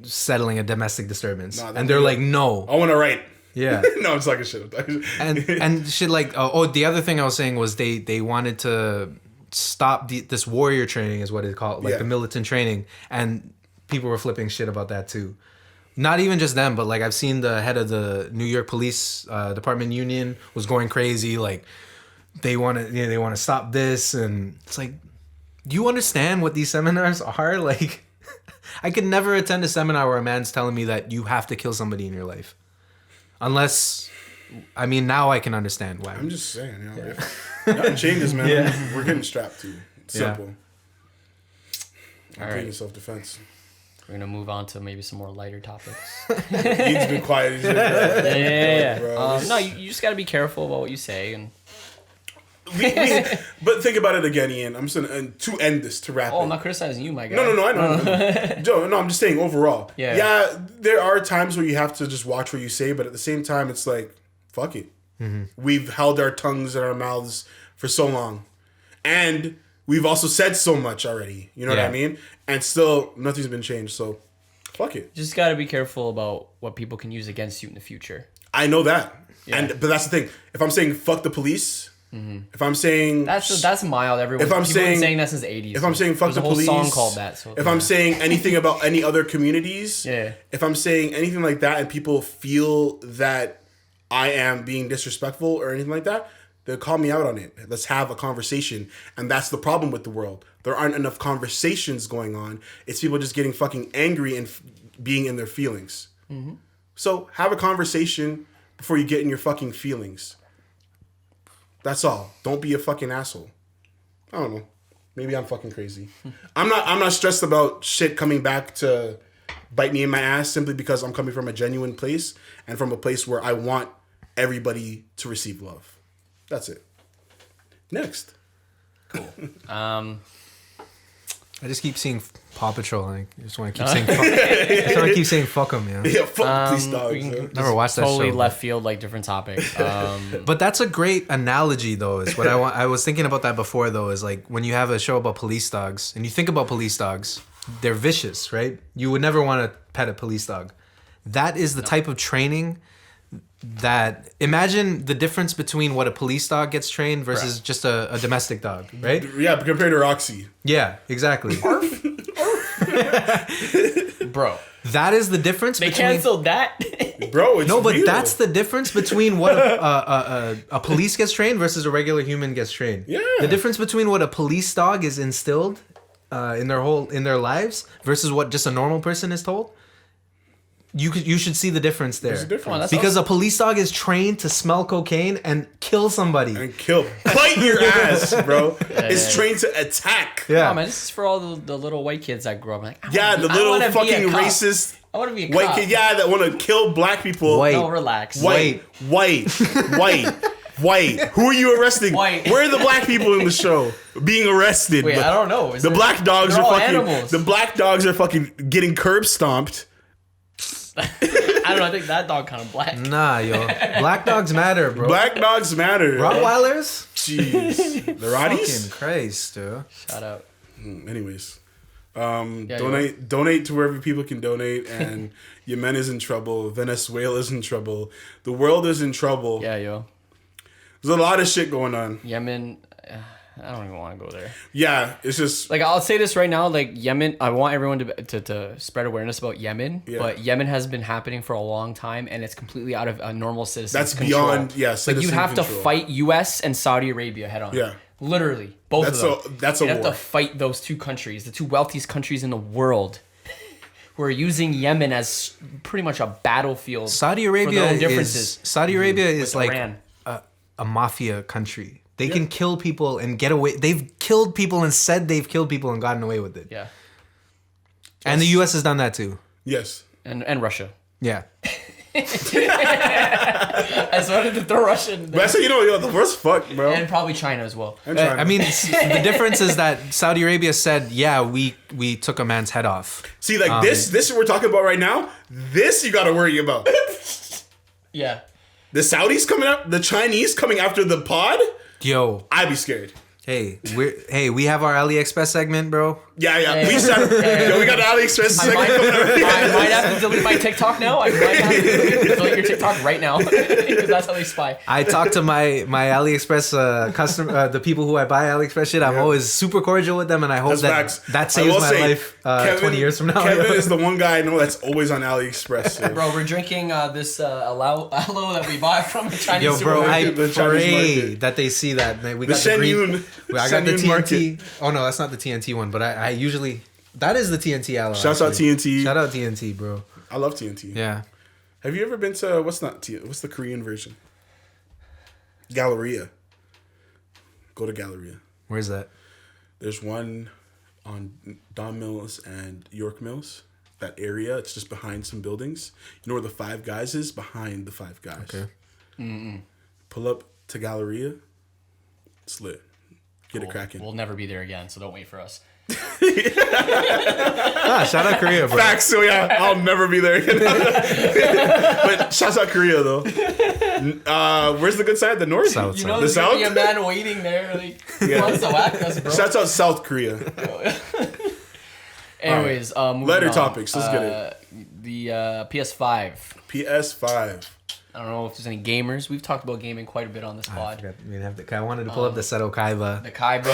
settling a domestic disturbance. And they're like, no. I want to write. Yeah. No, I'm talking shit. and shit like, the other thing I was saying was they wanted to stop this warrior training is what it's called, like the militant training, and people were flipping shit about that too. Not even just them, but like I've seen the head of the New York Police Department union was going crazy, like they want to stop this, and it's like, do you understand what these seminars are? Like, I could never attend a seminar where a man's telling me that you have to kill somebody in your life, unless, I mean, now I can understand why. I'm just saying, if nothing changes, man. We're getting strapped to. It's simple. I'm taking self-defense. We're gonna move on to maybe some more lighter topics. He's been quiet. He's been Yeah. No, you just gotta be careful about what you say. And but think about it again, Ian. I'm just gonna to end this to wrap. I'm not criticizing you, my guy. No, I know. Joe, no, I'm just saying overall. Yeah. There are times where you have to just watch what you say, but at the same time, it's like, fuck it. Mm-hmm. We've held our tongues in our mouths for so long, and we've also said so much already. You know what I mean? And still, nothing's been changed. So, fuck it. Just gotta be careful about what people can use against you in the future. I know that, but that's the thing. If I'm saying fuck the police. If I'm saying that's mild, everyone. If I'm people saying, been saying that since the 80s. If I'm saying fuck the police, there's a whole song called that. So if I'm saying anything about any other communities, Yeah. If I'm saying anything like that, and people feel that I am being disrespectful or anything like that, they'll call me out on it. Let's have a conversation, and that's the problem with the world. There aren't enough conversations going on. It's people just getting fucking angry and being in their feelings. So have a conversation before you get in your fucking feelings. That's all. Don't be a fucking asshole. I don't know. Maybe I'm fucking crazy. I'm not stressed about shit coming back to bite me in my ass simply because I'm coming from a genuine place and from a place where I want everybody to receive love. That's it. Next. cool. I just keep seeing Paw Patrol. Like, I just want to keep saying. Fuck. I just want to keep saying "fuck them," yeah. Yeah, fuck these dogs. Never watched that show. Totally left field, like different topic. But that's a great analogy, though. Is what I want. I was thinking about that before, though. Is like when you have a show about police dogs, and you think about police dogs, they're vicious, right? You would never want to pet a police dog. That is the type of training that. Imagine the difference between what a police dog gets trained versus just a domestic dog, right? Yeah, compared to Roxy. Yeah, exactly. Bro, that is the difference. they between... canceled that. Bro, it's No, but real. that's the difference between what a police gets trained versus a regular human gets trained. Yeah. The difference between what a police dog is instilled in their lives versus what just a normal person is told. You should see the difference there. There's a difference. Come on, that's Because a police dog is trained to smell cocaine and kill somebody. And bite your ass, bro. It's trained to attack. Yeah. Oh, man, this is for all the little white kids that grew up. Like, Yeah, the little fucking racist I want to be a white cop. kid. Yeah, that want to kill black people. White. No, relax. White. Who are you arresting? White. Where are the black people in the show being arrested? Wait, I don't know. The black dogs they're are all fucking. animals. The black dogs are fucking getting curb stomped. I don't know. I think that dog kind of black. Nah, yo. Black dogs matter, bro. Black dogs matter. Rottweilers? Jeez. The Rotties? Fucking Christ, dude. Shout out. Anyways. Yeah, donate to wherever people can donate, and Yemen is in trouble, Venezuela is in trouble, the world is in trouble. Yeah, yo. There's a lot of shit going on. Yemen. I don't even want to go there. Yeah, it's just Like, I'll say this right now. Like, Yemen, I want everyone to spread awareness about Yemen. Yeah. But Yemen has been happening for a long time, and it's completely out of a normal citizen's that's control. beyond Like, you citizen have to control. fight U.S. and Saudi Arabia head on. Yeah. Literally. Both That's of them. that's a You have war. to fight those two countries, the two wealthiest countries in the world, who are using Yemen as pretty much a battlefield. Saudi for their Arabia own differences. is like Iran. a mafia country. They can kill people and get away. They've killed people and said they've killed people and gotten away with it. Yeah. And the U.S. has done that too. Yes. And Russia. Yeah. I just wanted to throw Russia in But there. I say, the worst fuck, bro. And probably China as well. I'm trying I mean, the difference is that Saudi Arabia said, yeah, we took a man's head off. see, like this we're talking about right now, this you gotta worry about. Yeah. The Saudis coming up, the Chinese coming after the pod, Yo, I'd be scared. hey, we have our AliExpress segment, bro. Yeah. Yeah. We got the AliExpress segment coming up. I might have to delete my TikTok now. I might have to delete your TikTok right now because that's how they spy. I talk to my AliExpress customer, the people who I buy AliExpress shit. I'm always super cordial with them, and I hope That's facts. that I saves will my say, life 20 years from now. Kevin is the one guy I know that's always on AliExpress. So. Bro, we're drinking this aloe that we bought from the Chinese Yo, bro, supermarket. I The Chinese pray market. that they see that. Man. We The got the green. Shenyun. I got the Shenyun TNT. market. Oh no, that's not the TNT one. But I usually that is the TNT aloe. Shouts out actually. TNT. Shout out TNT, bro. I love TNT. Yeah. Have you ever been to what's the Korean version? Galleria. Go to Galleria. Where's that? There's one on Don Mills and York Mills. that area. It's just behind some buildings. You know where the Five Guys is? Behind the Five Guys. Okay. Pull up to Galleria. It's lit. Get it cracking. We'll never be there again, so don't wait for us. Shout out Korea, bro. Facts. So yeah, I'll never be there again. But shouts out Korea though. Where's the good side? The north. South You side. know, The there's gonna be South? a man waiting there. Like, who wants to whack us, bro? Shouts out South Korea. Anyways, moving Lighter on. topics. Let's get it. The PS5. PS5. I don't know if there's any gamers. We've talked about gaming quite a bit on this I pod. forgot. I wanted to pull up the Seto Kaiba. The Kaiba.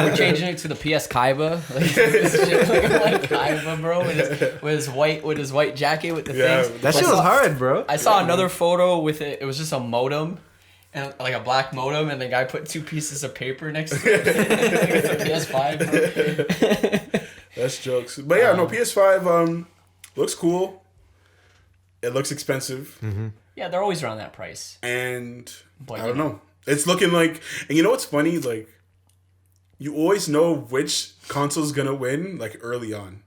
We're changing it to the PS Kaiba. Like, this shit looking like Kaiba, bro, with his white jacket with the things. That shit was hard, bro. I saw another photo with it. It was just a modem. And like a black modem, and the guy put 2 pieces of paper next to it. It's a PS5, bro. That's jokes. But yeah, no, PS5 looks cool. It looks expensive. Mm-hmm. Yeah, they're always around that price. And But, I don't know. It's looking like, and you know what's funny? Like, you always know which console's gonna win, like early on.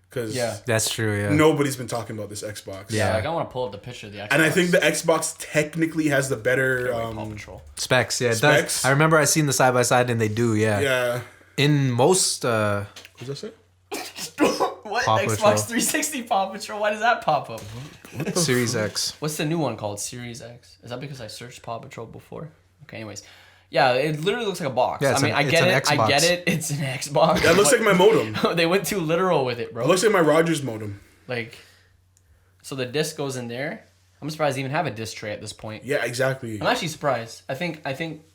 Because That's true, yeah. nobody's been talking about this Xbox. Yeah, Yeah. like I want to pull up the picture of the Xbox. And I think the Xbox technically has the better Paw Patrol. Specs, yeah. It Specs? does. I remember I seen the side by side and they do, yeah. yeah. In most What's that say? What? Paw Xbox Patrol. 360 Paw Patrol? Why does that pop up? Series X. What's the new one called? Series X? Is that because I searched Paw Patrol before? Okay, anyways. Yeah, it literally looks like a box. Yeah, I mean, I get an it. I Xbox. get it. It's an Xbox. That looks like my modem. They went too literal with it, bro. It looks like my Rogers modem. Like, so the disc goes in there. I'm surprised they even have a disc tray at this point. Yeah, exactly. I'm actually surprised. I think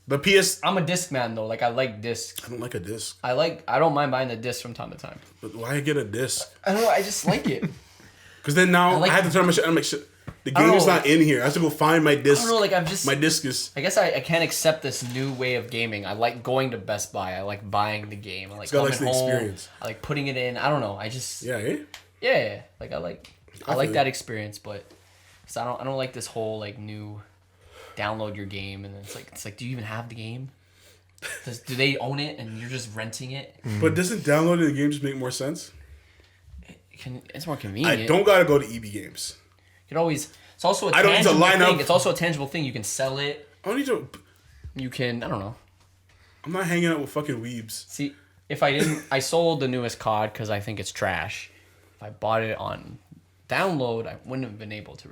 The PS. I'm a disc man though. Like I like discs. I don't like a disc. I don't mind buying the disc from time to time. But why get a disc? I don't know. I just like it. Because then now I, like- have to turn my shit. I'm like, shit. The I don't game's know. not in here. I have to go find my disc. I don't know. Like I'm just. My disc is. I guess I can't accept this new way of gaming. I like going to Best Buy. I like buying the game. I like got, coming like, the home. experience. I like putting it in. I don't know. I just Yeah, eh? yeah. Like I like feel that you. experience, but so I don't like this whole like new download your game and it's like do you even have the game? Do they own it and you're just renting it? But doesn't downloading the game just make more sense? It's more convenient. I don't gotta go to EB Games. You can always. It's also a I don't need to tangible line thing. up- It's also a tangible thing. You can sell it. I don't need to. You can. I don't know. I'm not hanging out with fucking weebs. See, if I didn't, I sold the newest COD because I think it's trash. If I bought it on download, I wouldn't have been able to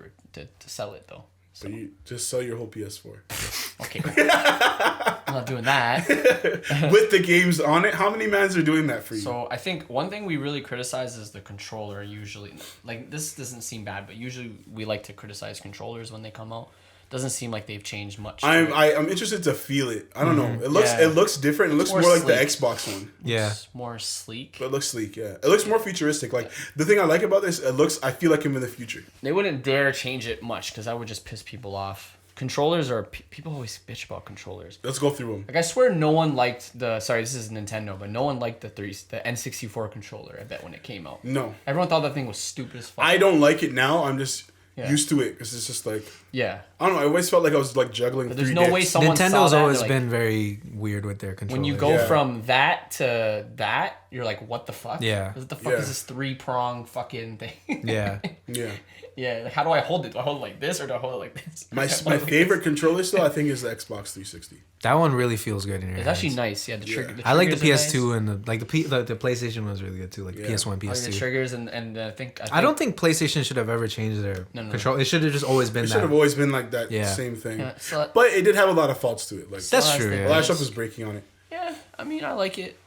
sell it though. So you just sell your whole PS4 Okay, I'm not doing that. with the games on it. How many mans are doing that for you? So I think one thing we really criticize is the controller. Usually, like this doesn't seem bad, but usually we like to criticize controllers when they come out. Doesn't seem like they've changed much. I'm interested to feel it. I don't know. It looks Yeah. it looks different. It looks more more like the sleek. Xbox one. Yeah. It's more sleek. But it looks sleek. Yeah, it looks more futuristic. Like the thing I like about this, it looks. I feel like I'm in the future. They wouldn't dare change it much because that would just piss people off. Controllers are people always bitch about controllers. Let's go through them. Like I swear, no one liked the. Sorry, this is Nintendo, but no one liked the N64 controller. I bet when it came out, No, everyone thought that thing was stupid as fuck. I don't like it now. I'm just Yeah. used to it because it's just like Yeah, I don't know. I always felt like I was like juggling. but there's three no way dicks. someone saw Nintendo's that, always like, been very weird with their controllers. when you go Yeah. from that to that, you're like, what the fuck? Yeah. What the fuck Yeah. is this 3-prong fucking thing? Yeah. Yeah, Yeah. Like, how do I hold it? Do I hold it like this or do I hold it like this? my Do I hold my it like favorite this? controller still I think is the Xbox 360. That one really feels good in your It's hands. actually nice. Yeah, the trigger. Yeah. The I like the triggers are PS2 nice. and the PlayStation was really good too. Like Yeah. PS1, I like the PS2. triggers and I think I don't think PlayStation should have ever changed their No. control. It should have just always been It that. should have always been like that Yeah. same thing. Yeah, so- But it did have a lot of faults to it. Like That's Well, true. the a Yeah. lot of stuff was breaking on it. Yeah, I mean, I like it.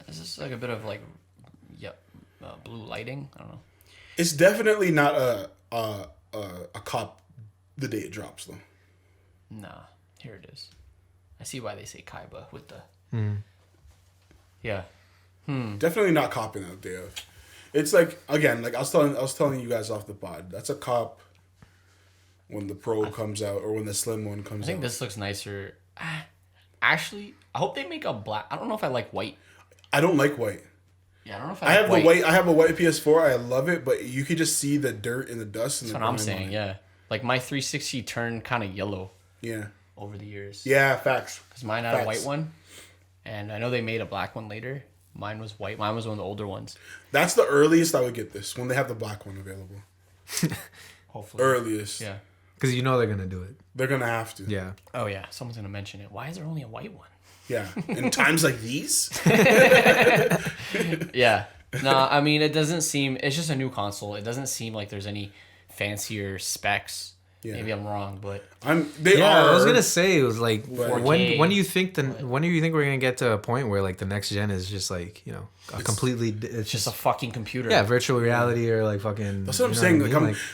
It's just like a bit of like, blue lighting. I don't know. It's definitely not a cop the day it drops though. Nah, here it is. I see why they say Kaiba with the. Hmm. Yeah. Definitely not copping out there. It's like again, like I was telling you guys off the pod. That's a cop when the Pro comes out or when the Slim one comes I think out. this looks nicer. Actually, I hope they make a black. I don't know if I like white. I don't like white. Yeah, I don't know if I I, have like the white. I have a white PS4. I love it, but you could just see the dirt and the dust. And That's what I'm saying. Yeah, like my 360 turned kind of yellow Yeah. over the years. Yeah. Facts. Because mine had a Facts. white one, and I know they made a black one later. Mine was white. Mine was one of the older ones. That's the earliest I would get this, when they have the black one available. Hopefully. Earliest. Yeah. Because you know they're gonna do it. They're gonna have to. Yeah. Oh yeah, someone's gonna mention it. Why is there only a white one? Yeah. In times like these. Yeah. No, I mean it doesn't seem. It's just a new console. It doesn't seem like there's any fancier specs. Yeah. Maybe I'm wrong, but They are. I was gonna say it was like 4K. when do you think we're gonna get to a point where like the next gen is just like a completely it's just a fucking computer. yeah, virtual reality or like fucking. That's what I'm saying.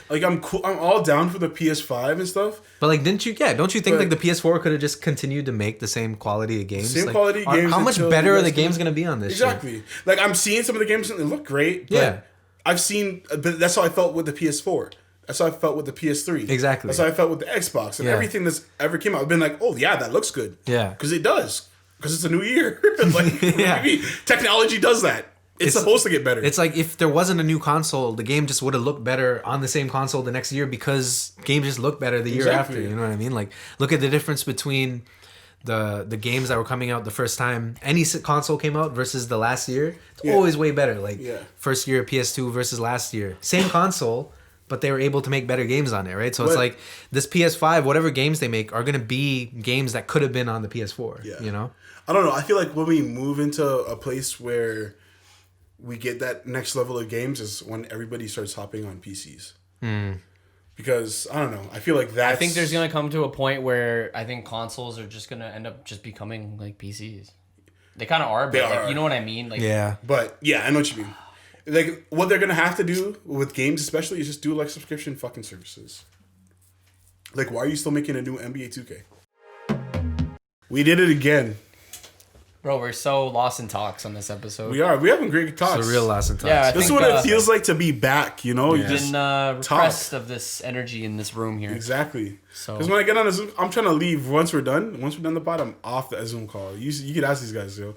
I'm cool. I'm all down for the PS5 and stuff. But like, don't you think like the PS4 could have just continued to make the same quality of games? Same like, quality of games How much until better you are the guys games gonna be on this? Exactly. Shit? Like I'm seeing some of the games and they look great. But Yeah. I've seen, but that's how I felt with the PS4. That's how I felt with the PS3. Exactly. That's how I felt with the Xbox and everything that's ever came out. I've been like, oh yeah, that looks good. Yeah. Because it does. Because it's a new year. Like Yeah. maybe technology does that. It's supposed to get better. It's like if there wasn't a new console, the game just would have looked better on the same console the next year because games just look better the year after. You know what I mean? Like, look at the difference between the games that were coming out the first time any console came out versus the last year. It's always way better. Like first year PS2 versus last year, same console, but they were able to make better games on it, right? So it's like this PS5, whatever games they make are gonna be games that could have been on the PS4. Yeah. You know? I don't know. I feel like when we move into a place where we get that next level of games is when everybody starts hopping on PCs. Because I don't know. I feel like that's... I think there's gonna come to a point where I think consoles are just gonna end up just becoming like PCs. They kind of are, but like, you know what I mean? Like, Yeah. But yeah, I know what you mean. Like what they're gonna have to do with games, especially, is just do like subscription fucking services. Like, why are you still making a new NBA 2K? We did it again. bro, we're so lost in talks on this episode. We are. We having great talks. It's a real lost in touch. Yeah, I This is think, what it feels like to be back. You know, you I've just been repressed of this energy in this room here. exactly. So Because when I get on a Zoom, I'm trying to leave once we're done. Once we're done the pod, I'm off the Zoom call. You could ask these guys, yo.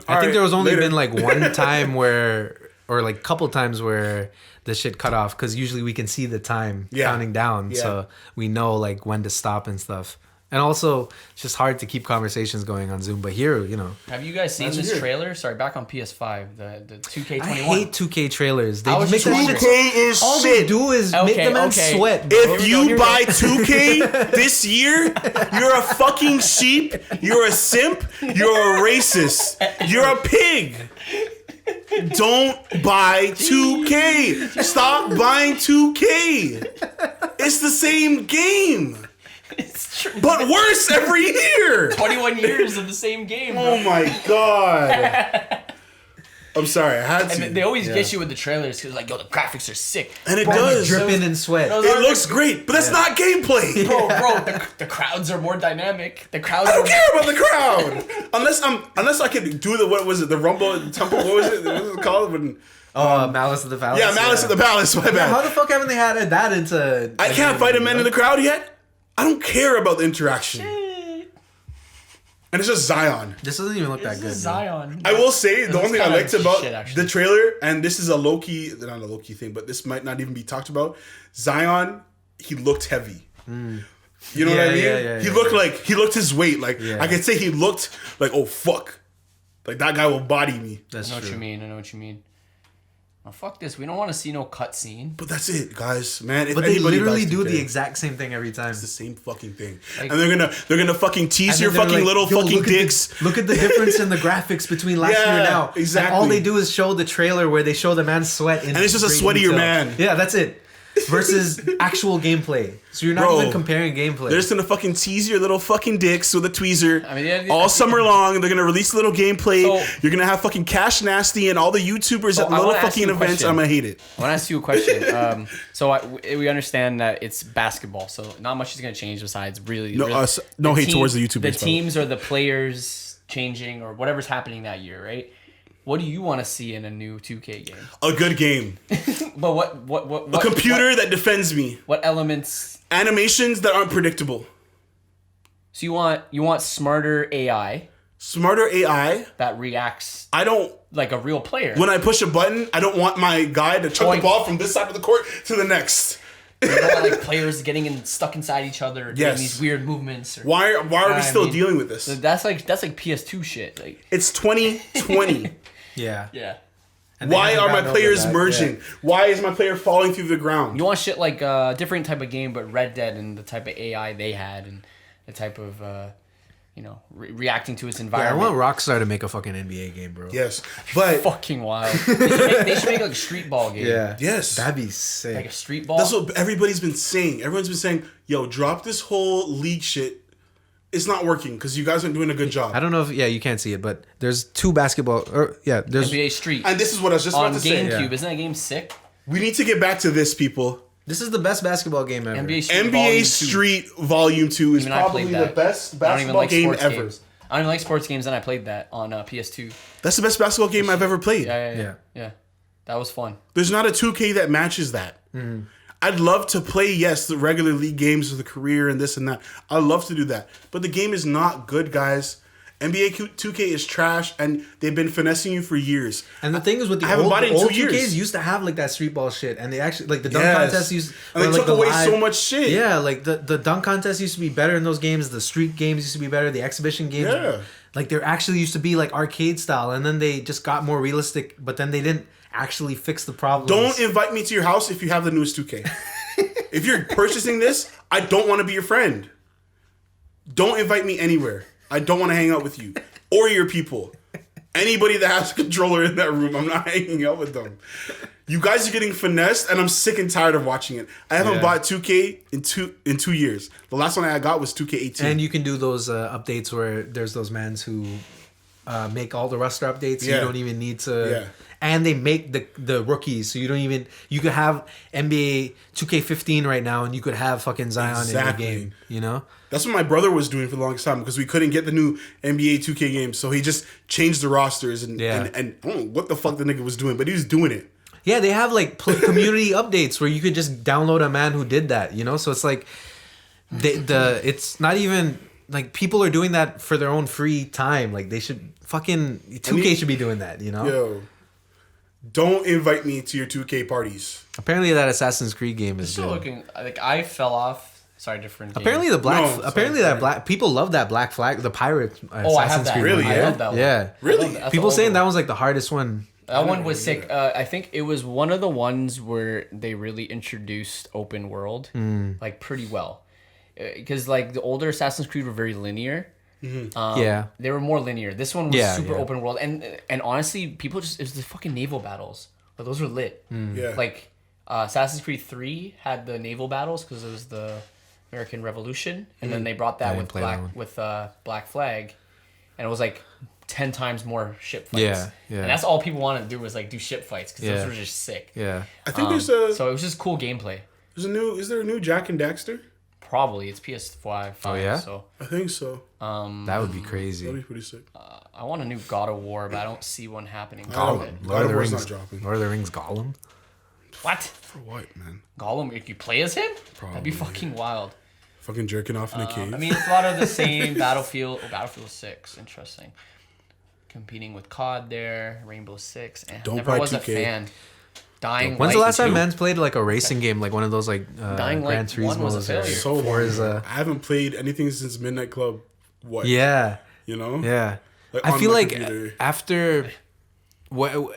I think there was only been like one time where, or like couple times where the shit cut off because usually we can see the time counting down, so we know like when to stop and stuff. And also, it's just hard to keep conversations going on Zoom. But here, you know, have you guys seen this trailer? Sorry, back on PS5, the 2K21. I hate 2K trailers. They I was make just the 2K is all shit. they do is make the man sweat. Bro. If you buy 2K this year, you're a fucking sheep. You're a simp. You're a racist. You're a pig. Don't buy 2K. Stop buying 2K. It's the same game. It's true. But worse every year. 21 years of the same game, bro. Oh my god. I'm sorry, I had to. And they always get you with the trailers because like, yo, the graphics are sick. And it Bro, does. dripping in sweat. It looks great, but that's not gameplay. Bro, the crowds are more dynamic. The crowds I don't care about the crowd. Unless I could do what was it, the Rumble Temple, what was it called? When, Malice of the Palace. yeah, Malice at the Palace, my bad. How the fuck haven't they had that into? I can't fight a man in the crowd yet. I don't care about the interaction. And it's just Zion. This doesn't even look that This good. is Zion. I will say the only thing I kinda liked about shit, actually. the trailer, and this is not a low key thing, but this might not even be talked about. Zion, he looked heavy. You know what I mean? He looked his weight. Like I could say he looked like, oh fuck, like that guy will body me. That's I know what you mean. I know what you mean. Oh, fuck this. We don't want to see no cutscene. But that's it, guys. Man, if But they anybody literally buys do 2K, the exact same thing every time. it's the same fucking thing. Like- And they're gonna fucking tease your And then fucking they're little like, "Yo, fucking look at the- dicks. Look at the difference in the graphics between last year and now. exactly. And all they do is show the trailer where they show the man's sweat. And it's just a sweatier man. Yeah, that's it. Versus actual gameplay. So you're not Bro, even comparing gameplay. They're just gonna fucking tease your little fucking dicks with a tweezer. I mean, all summer long. They're gonna release little gameplay. So- You're gonna have fucking Cash Nasty and all the YouTubers So at I little wanna ask fucking you a events. question. I'm gonna hate it. I want to ask you a question. We understand that it's basketball, so not much is going to change besides really. No, no hate towards the YouTubers, The by the way. teams or the players changing or whatever's happening that year, right? What do you want to see in a new 2K game? A good game. But what A computer that defends me. What elements? Animations that aren't predictable. So you want smarter AI Smarter AI. that reacts I don't. like a real player. When I push a button, I don't want my guy to chuck Boink. the ball from this side of the court to the next. You don't want, like players getting stuck inside each other, doing Yes. these weird movements. Or, Why are we I still mean, dealing with this? That's like PS2 shit. Like It's 2020. Yeah. Yeah. And they Why haven't are my gotten over players that. merging? Yeah. Why is my player falling through the ground? You want shit like different type of game, but Red Dead and the type of AI they had and the type of reacting to its Yeah, I environment. want Rockstar to make a fucking NBA game, bro. Yes, but Fucking wild. They should make like a street ball game. Yeah. Yes. That'd be sick. Like a street ball. that's what everybody's been saying. Everyone's been saying, "Yo, drop this whole league shit." It's not working because you guys aren't doing a good job. I don't know if you can't see it, but there's two basketball there's NBA Street. And this is what I was just on about to say. GameCube. Yeah. Isn't that game sick? We need to get back to this, people. this is the best basketball game ever. NBA Street. Volume NBA 2. Street Volume 2 is Even I probably played the that. best I don't even basketball like game sports ever. games. I don't even like sports games, and I played that on PS2. That's the best basketball game I've ever played. Yeah. That was fun. There's not a 2K that matches that. Mm-hmm. I'd love to play, yes, the regular league games with the career and this and that. I'd love to do that. But the game is not good, guys. NBA 2K is trash, and they've been finessing you for years. And the thing is with the I haven't old, bought it in old 2 2Ks years. used to have like that street ball shit, and they actually like the dunk Yes. contest used And they or, like, took the away live- so much shit. Yeah, like the dunk contest used to be better in those games. The street games used to be better. The exhibition games, Yeah. like there actually used to be like arcade style, and then they just got more realistic. But then they didn't actually fix the problems. Don't invite me to your house if you have the newest 2K. If you're purchasing this, I don't want to be your friend. Don't invite me anywhere. I don't want to hang out with you or your people. Anybody that has a controller in that room, I'm not hanging out with them. You guys are getting finessed, and I'm sick and tired of watching it. I haven't Yeah. bought 2K in 2 years. The last one I got was 2K18. And you can do those updates where there's those mans who make all the roster updates. So Yeah. you don't even need to. Yeah. And they make the rookies, so you don't even. You could have NBA 2K15 right now, and you could have fucking Zion Exactly. in your game. You know. That's what my brother was doing for the longest time because we couldn't get the new NBA 2K games. So he just changed the rosters and I don't know what the fuck the nigga was doing, but he was doing it. Yeah, they have like community updates where you could just download a man who did that. You know, so it's like it's not even like people are doing that for their own free time. Like they should fucking 2K should be doing that. You know. Yo, don't invite me to your 2K parties. Apparently that Assassin's Creed game is Still good. looking like I fell off. Sorry, different. Game. Apparently the black. No, apparently sorry. that black people love that Black Flag, the pirate. Oh, I have that. Really? I Yeah? love that one. Yeah. Really? That's People the saying old that one. was like the hardest one. That one was sick. I think it was one of the ones where they really introduced open world, like pretty well, because like the older Assassin's Creed were very linear. Yeah. They were more linear. This one was Yeah, super yeah. open world, and honestly, people just it was the fucking naval battles. Like, those were lit. Yeah. Like Assassin's Creed 3 had the naval battles because it was the American Revolution, and then they brought that didn't with play that one. Black Flag, and it was like 10 times more ship fights. Yeah, yeah. And that's all people wanted to do was like do ship fights because Yeah. those were just sick. Yeah. I think So it was just cool gameplay. is there a new Jack and Daxter? Probably it's PS5. Oh, yeah? So I think so. That would be That'd crazy. be pretty sick. I want a new God of War, but I don't see one happening. Gollum. God of War's not dropping. Lord of the Rings Gollum. What? For what, man? Gollum? If you play as him, that'd be Probably. fucking wild. Fucking jerking off in a cave. I mean, it's a lot of the same Battlefield. Oh, Battlefield 6. Interesting. Competing with COD there. Rainbow Six. Don't Never buy was a 2K. fan. Dying When's the Light last time 2? man's played like a racing game, like one of those like Dying Gran Light 1 was a Turismo's failure. or So long. Forza? I haven't played anything since Midnight Club. What? Yeah. You know? Yeah. Like, I on feel my like computer. after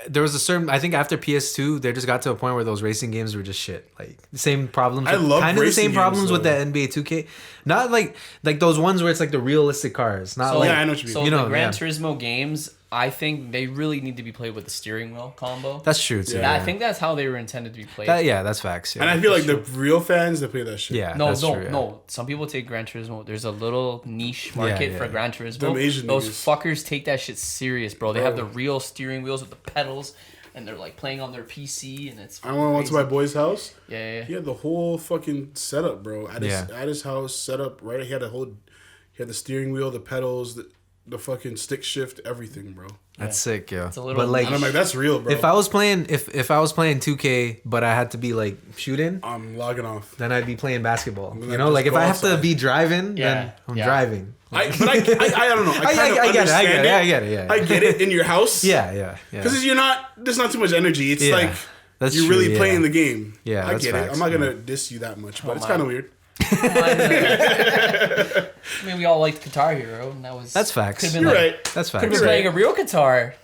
there was a certain, I think after PS2 they just got to a point where those racing games were just shit. Like the same problems. I love kind of the racing same games, problems with the though. NBA 2K. Not like those ones where it's like the realistic cars. Not So, like Yeah, I know what you mean. So You know, the Gran yeah. Turismo games, I think they really need to be played with the steering wheel combo. that's true too. I think that's how they were intended to be played. That's facts. Yeah. And I feel like the real fans that play that shit. yeah, No, that's no, true, yeah. no. Some people take Gran Turismo. There's a little niche market yeah, for yeah. Gran Turismo. Them Asian Those niggas. fuckers take that shit serious, bro. They have the Bro. real steering wheels with the pedals, and they're like playing on their PC, and it's. I went to my boy's house. Yeah. He had the whole fucking setup, bro. At his Yeah. at his house, set up right. He had the steering wheel, the pedals, the fucking stick shift, everything, bro. That's sick, yo. It's a little But like, And I'm like, that's real, bro. if I was playing, if I was playing 2K, but I had to be like shooting, I'm logging off. then I'd be playing basketball. gonna You know, just like if go I have to outside. be driving, Yeah, then I'm yeah. driving. I don't know. I kind of I get it, I understand get it, I get it, yeah. I get it in your house. Yeah. Because there's not too much energy. It's Yeah, like that's you're true, really yeah. playing the game. Yeah, I that's get it. facts, I'm not gonna diss you that much, but it's my. kind of weird. I mean, we all liked Guitar Hero, and that was. That's facts. Could've been You're like, right. That's Could have facts. been playing a real guitar.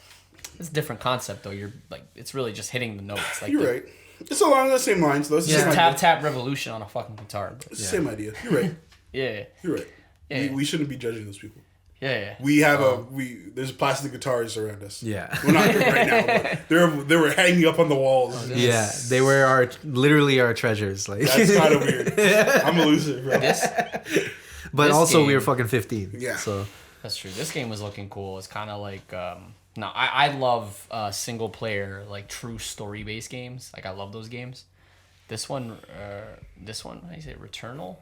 It's a different concept though. You're like, it's really just hitting the notes. Like You're right. It's along the same lines though. It's the Just same tap idea. tap revolution on a fucking guitar. But It's the same idea. You're right. yeah, You're right. Yeah. We shouldn't be judging those people. yeah. We have there's plastic guitars around us. Yeah. We're not here right now, but they were hanging up on the walls. Yeah, they were literally our treasures. Like That's kind of weird. I'm elusive, bro. but this also we game- were fucking 15. Yeah. So That's true. This game was looking cool. It's kind of like no, I love single player like true story based games. Like I love those games. This one, how do you say it? Returnal.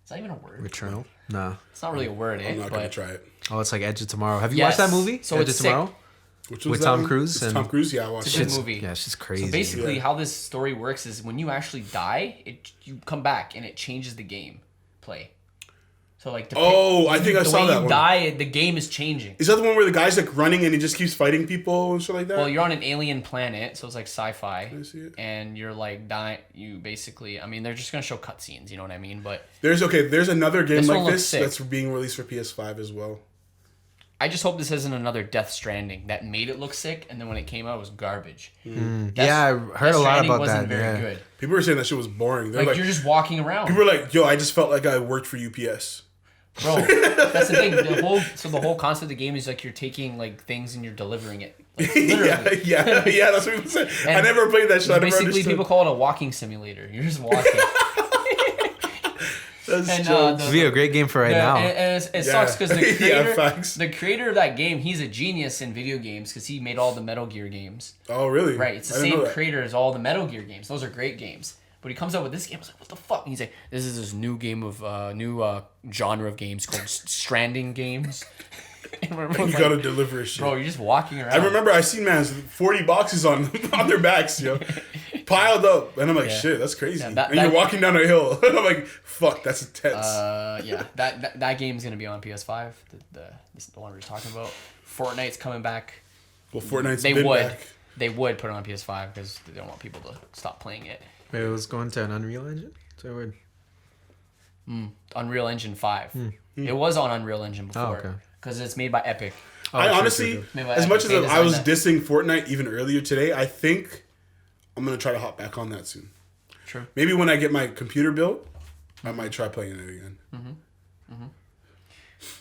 Is that even a word? Returnal? No. It's not really a word, I'm not gonna but try it. Oh, it's like Edge of Tomorrow. Have you Yes. watched that movie? So Edge it's of Tomorrow? Which With that Tom one? Cruise It's and- Tom Cruise. Yeah, I watched It's a good it. movie. Yeah, it's just crazy. So basically, Yeah. how this story works is when you actually die, you come back and it changes the game play. So like, I think I the saw way that you one. die, the game is changing. Is that the one where the guy's like running and he just keeps fighting people and shit like that? Well, you're on an alien planet, so it's like sci-fi, I see it. and you're like dying. You basically, I mean, they're just gonna show cutscenes. You know what I mean? But There's another game This one like looks this sick. that's being released for PS5 as well. I just hope this isn't another Death Stranding that made it look sick, and then when it came out, it was garbage. yeah, I heard Death a lot Stranding about wasn't that. very Yeah. good. People were saying that shit was boring. They're Like, like, you're just walking around. people were like, yo, I just felt like I worked for UPS. Bro, that's the thing. The whole concept of the game is like you're taking like things and you're delivering it. Like, literally. yeah, that's what people said. I And never played that shit. I never Basically, understood. people call it a walking simulator. You're just walking. That's and, jokes. It'd be a great game for right now. And it Yeah. sucks because the Yeah, creator, facts. the creator of that game, he's a genius in video games because he made all the Metal Gear games. Oh, really? Right, it's the I didn't same know that. creator as all the Metal Gear games. Those are great games. But he comes out with this game. I was like, what the fuck? And he's like, this is this new game of genre of games called Stranding games. And You everyone's gotta like, deliver shit. bro, you're just walking around. I remember I seen man's 40 boxes on their backs, yo, piled up, and I'm like, Yeah. shit, that's crazy. Yeah, and you're walking down a hill, and I'm like, fuck, that's intense. yeah, that game's gonna be on PS5. The one we were talking about. Fortnite's coming back. Well, Fortnite's They been would. back. They would put it on PS5 because they don't want people to stop playing it. Wait, it was going to an Unreal Engine? So weird. Unreal Engine 5. It was on Unreal Engine before okay. because it's made by Epic. I true, honestly, true, Maybe as I much as can I was design dissing Fortnite even earlier today, I think I'm gonna try to hop back on that soon. True. Maybe when I get my computer built, I might try playing it again.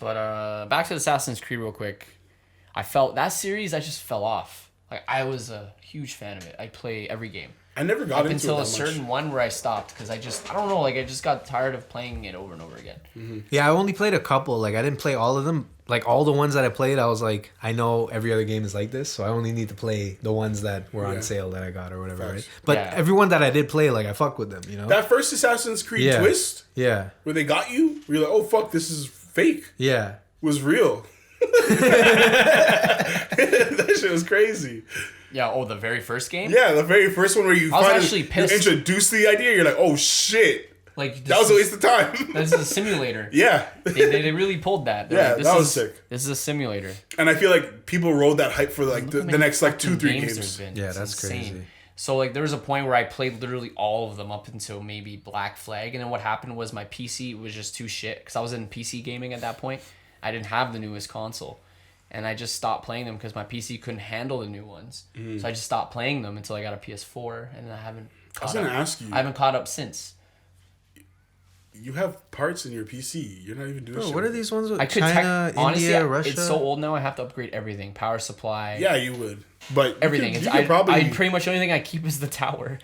But back to Assassin's Creed real quick. I felt that series. I just fell off. Like I was a huge fan of it. I play every game I never got up into until it a that certain one where I stopped because I don't know. Like I just got tired of playing it over and over again. Yeah, I only played a couple. Like, I didn't play all of them. Like, all the ones that I played, I was like, I know every other game is like this, so I only need to play the ones that were Yeah. on sale that I got or whatever, Facts. right? But Yeah. everyone that I did play, like, I fuck with them, you know? That first Assassin's Creed Yeah. twist Yeah. where they got you, where you're like, oh fuck, this is fake, Yeah. was real. That shit was crazy. Yeah. Oh, the very first game. Yeah, the very first one where you I was finally actually you pissed. introduce the idea, you're like, oh shit, Like that was a waste of time. This is a simulator. Yeah. They really pulled that. They're Yeah, like, this that was is- sick. This is a simulator. And I feel like people rode that hype for like the next like 2-3 there's games. been. Yeah, It's that's insane. crazy. So like there was a point where I played literally all of them up until maybe Black Flag, and then what happened was my PC was just too shit because I was in PC gaming at that point. I didn't have the newest console, and I just stopped playing them because my PC couldn't handle the new ones. So I just stopped playing them until I got a PS4, and I haven't. I was caught gonna up. ask you, I haven't caught up since. you have parts in your PC. You're not even doing Bro, shit. what are with it. these ones with I could China, honestly, India, Russia? it's so old now. I have to upgrade everything: power supply. Yeah, you would. But Everything. You It's could probably. I pretty much the only thing I keep is the tower.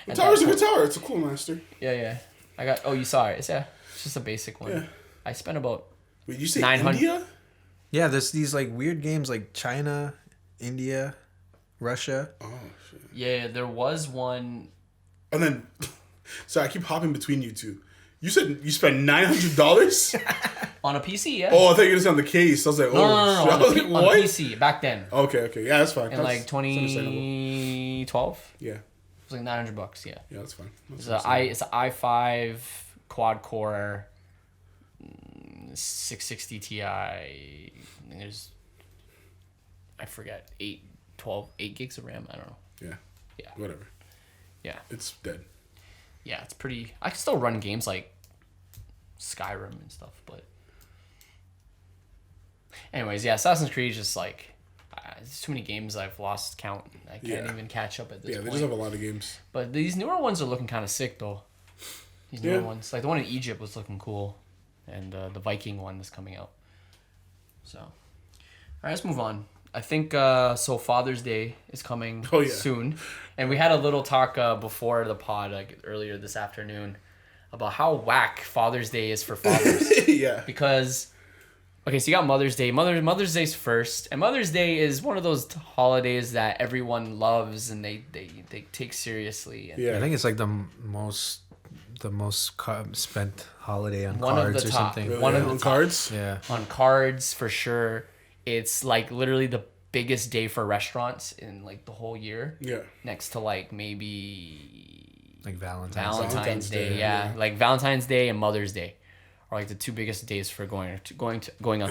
The At tower's that a good point- tower. It's a cool master. Yeah. I got. Oh, you saw it. It's just a basic one. Yeah. I spent about. Wait, you say 900 India? Yeah, there's these, like, weird games like China, India, Russia. Oh shit. Yeah, there was one. And then, so I keep hopping between you two. You said you spent $900. On a PC, yeah. Oh, I thought you were gonna say on the case. I was like, no, oh, no, shit. I on, was the, like, on what? PC back then. Okay, yeah, that's fine. In That's- like that's understandable. 2012. Yeah, It was like $900. Yeah. yeah, that's fine. That's It's an i5 quad core 660 Ti. And there's, I forget, 8 gigs of RAM. I don't know. Yeah, whatever. Yeah. It's dead. Yeah, it's pretty. I can still run games like Skyrim and stuff, but Anyways, yeah, Assassin's Creed is just like there's too many games I've lost count. I can't even catch up at this point. Yeah, they just have a lot of games. But these newer ones are looking kind of sick though. These newer ones, like the one in Egypt was looking cool, and the Viking one is coming out. So, all right, let's move on. I think so. Father's Day is coming soon, and we had a little talk before the pod, like earlier this afternoon, about how whack Father's Day is for fathers. Yeah. Because, okay, so you got Mother's Day. Mother's Day's first, and Mother's Day is one of those holidays that everyone loves and they take seriously. And Yeah. I think it's like the most spent holiday on one cards of the or top, something. Really? One of the on top. cards. Yeah. On cards for sure. It's like literally the biggest day for restaurants in like the whole year. Yeah. Next to like maybe Like Valentine's Valentine's Day, Day, yeah. Like Valentine's Day and Mother's Day are like the two biggest days for going out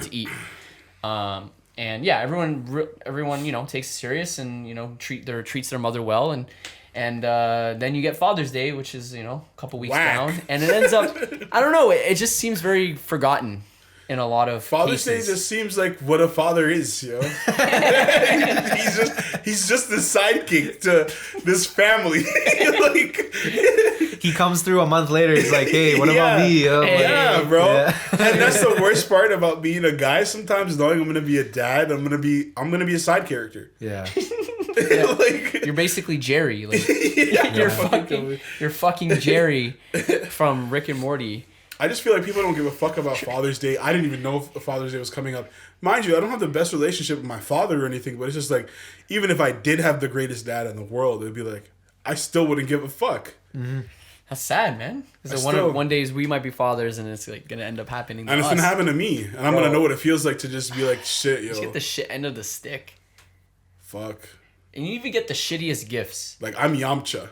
to eat. And yeah, everyone takes it serious and treats their mother well, and then you get Father's Day, which is a couple weeks down, and it ends up I don't know, it just seems very forgotten in a lot of Father's cases. Day just seems like what a father is, he's just the sidekick to this family. Like He comes through a month later. He's like, "Hey, what about me?" Yeah, bro. Yeah. And that's the worst part about being a guy. Sometimes knowing I'm gonna be a dad, I'm gonna be a side character. Yeah. Like You're basically Jerry. Like yeah, you're fucking Jerry from Rick and Morty. I just feel like people don't give a fuck about Father's Day. I didn't even know if Father's Day was coming up. Mind you, I don't have the best relationship with my father or anything, but it's just like, even if I did have the greatest dad in the world, it'd be like, I still wouldn't give a fuck. Mm-hmm. That's sad, man. Because one days we might be fathers, and it's like gonna end up happening to us. And it's gonna happen to me, and I'm gonna know what it feels like to just be like, shit, yo. Just get the shit end of the stick. Fuck. And you even get the shittiest gifts. Like, I'm Yamcha.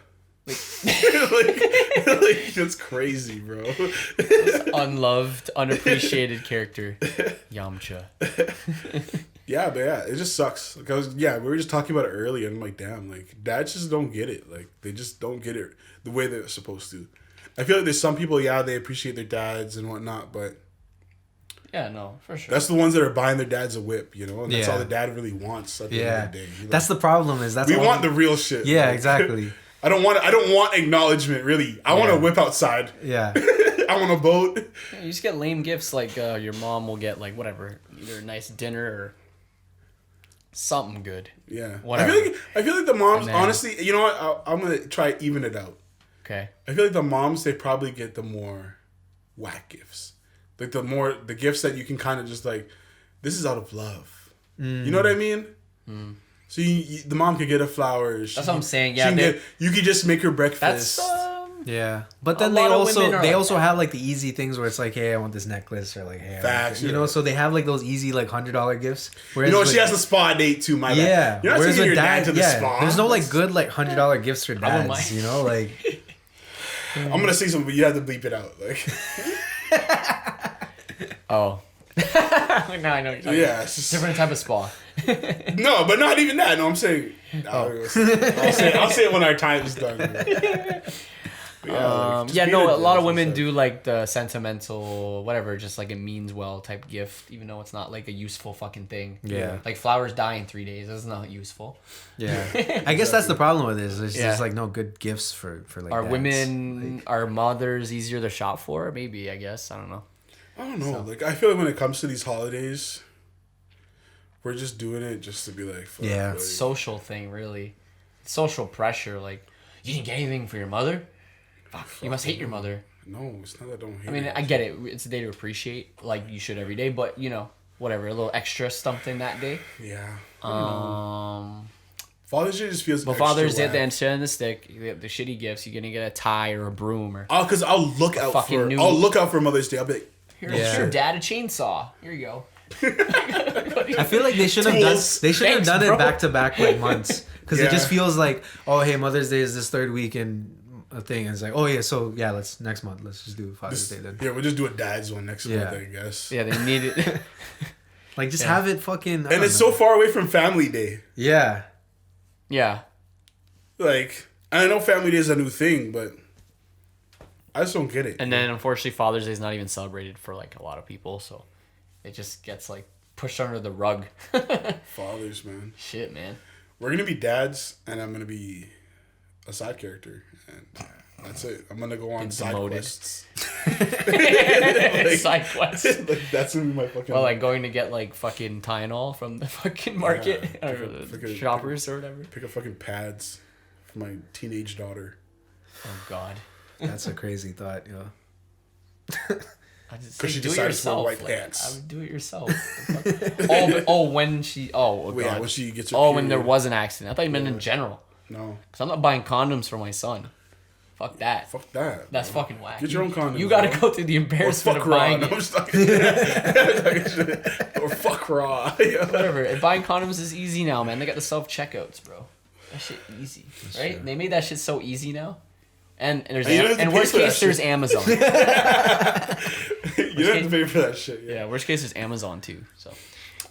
Like, that's crazy, bro. Unloved, unappreciated character. Yamcha. Yeah, but yeah, it just sucks. Like we were just talking about it earlier, and I'm like, damn, like dads just don't get it. Like they just don't get it the way they're supposed to. I feel like there's some people, they appreciate their dads and whatnot, but yeah, no, for sure. that's the ones that are buying their dads a whip, and that's Yeah. all the dad really wants at the end of the day. That's the problem. We want the real shit. Yeah, like, exactly. I don't want acknowledgement, really. I want a whip outside. Yeah. I want a boat. Yeah, you just get lame gifts like your mom will get like whatever, either a nice dinner or something good. Yeah. Whatever. I feel like the moms, Man. honestly, you know what? I'm going to try even it out. Okay. I feel like the moms, they probably get the more whack gifts. Like the gifts that you can kind of just like, this is out of love. You know what I mean? So the mom could get her flowers. That's what I'm saying. Yeah, you could just make her breakfast. that's Yeah, but A then lot of women are they like also that. have like the easy things where it's like, hey, I want this necklace, or like, hey, I want Facts, this. So they have like those easy like $100 gifts. Whereas she has a spa date too. My yeah, bad. You're not whereas taking with your dad to the spa. there's no like good like $100 gifts for wouldn't dads. mind. Like I'm gonna say something, but you have to bleep it out. Like, oh. No, I know what you're talking yeah, about. it's just, Different type of spa. no, but not even that. No, I'm saying. I'll say it when our time is done. But yeah, A lot of women do like the sentimental, whatever, just like it means well type gift, even though it's not like a useful fucking thing. Yeah. Like flowers die in 3 days. That's not useful. yeah, I guess that's the problem with this. There's Yeah. just like no good gifts for like. Are dads. women, are mothers easier to shop for? Maybe, I guess. I don't know. I don't know. Like, I feel like when it comes to these holidays, we're just doing it just to be like, fuck, Yeah. like, Social thing, really. Social pressure. Like, you didn't get anything for your mother? Fuck, you must hate your mother. no, it's not that I don't hate. I mean, it. I get it. It's a day to appreciate, like you should every day. But whatever, a little extra something that day. Yeah. Father's Day just feels. But extra Father's Day, whack. at the end of the stick, you get the shitty gifts. You're gonna get a tie or a broom or Because I'll look out fucking for. new- I'll look out for Mother's Day. I'll be like, here's your dad a chainsaw. Here you go. I feel like they should have done. Tools. They should have Thanks, done bro. it back to back like months, because it Yeah. just feels like, oh hey, Mother's Day is this third week and a thing, and it's like, oh yeah, so yeah, let's next month let's just do Father's Day then. yeah, we'll just do a dad's one next month, I guess. Yeah, they need it. Like just have it fucking. And it's so far away from Family Day. Yeah. Yeah. Like, I know Family Day is a new thing, but I just don't get it. And then unfortunately, Father's Day is not even celebrated for like a lot of people, so it just gets like pushed under the rug. Fathers, man. Shit, man. We're gonna be dads, and I'm gonna be a side character, and that's it. I'm gonna go on side demoted. quests. Side quests. Like, that's gonna be my fucking. Well, like going to get like fucking Tylenol from the fucking market or the shoppers or whatever. Pick up fucking pads for my teenage daughter. Oh God. That's a crazy thought, yo. I just 'Cause she do it decided to wear yourself. white Like, pants. I would do it yourself. When she. Oh, Wait, God. when she gets her When there period. was an accident. I thought you meant in general. No. Because I'm not buying condoms for my son. Fuck that. Fuck that. That's bro. fucking whack. Get your own condom. You gotta bro. go through the Or embarrassment fuck of raw. buying No, it. I'm just talking shit. Or fuck raw. Yeah. Whatever. Buying condoms is easy now, man. They got the self-checkouts, bro. That shit easy. Right? true. They made that shit so easy now. And there's And you don't have to and pay worst for that case there's shit. Amazon. You don't have to pay for that shit. Yeah, worst case there's Amazon too. So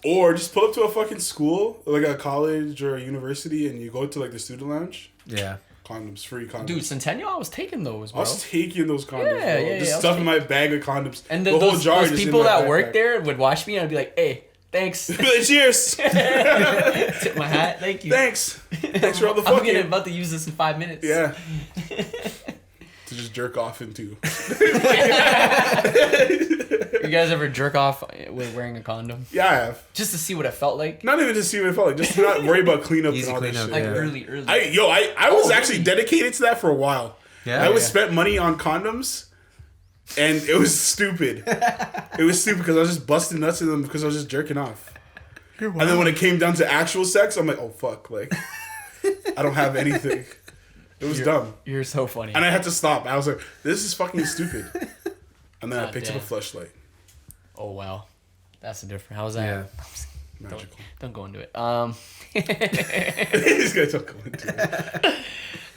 Or just pull up to a fucking school, like a college or a university, and you go to like the student lounge. Yeah. Condoms, free condoms. dude, Centennial, I was taking those, I bro. was taking those condoms, Yeah, bro. yeah, Just yeah, I was stuff in my bag of condoms. And the whole those jar just in people my that backpack. work there would watch me and I'd be like, hey, thanks. Cheers. Tip my hat. Thank you. Thanks. Thanks for all the I'm fucking. about to use this in 5 minutes. Yeah. To just jerk off into. You guys ever jerk off with wearing a condom? Yeah, I have. Just to see what it felt like? Not even to see what it felt like. Just to not worry about cleanup Easy and all that cleanup, shit. Like yeah. early. I was actually dedicated to that for a while. Yeah. I would Yeah. spend money on condoms, and it was stupid. It was stupid because I was just busting nuts in them because I was just jerking off. And then when it came down to actual sex, I'm like, oh fuck, like I don't have anything. It was dumb, You're so funny. and I had to stop. I was like, this is fucking stupid. And then I God picked up damn. a fleshlight. Oh wow, that's a different. How's that? Yeah. Magical. Don't go into it. These guys don't go into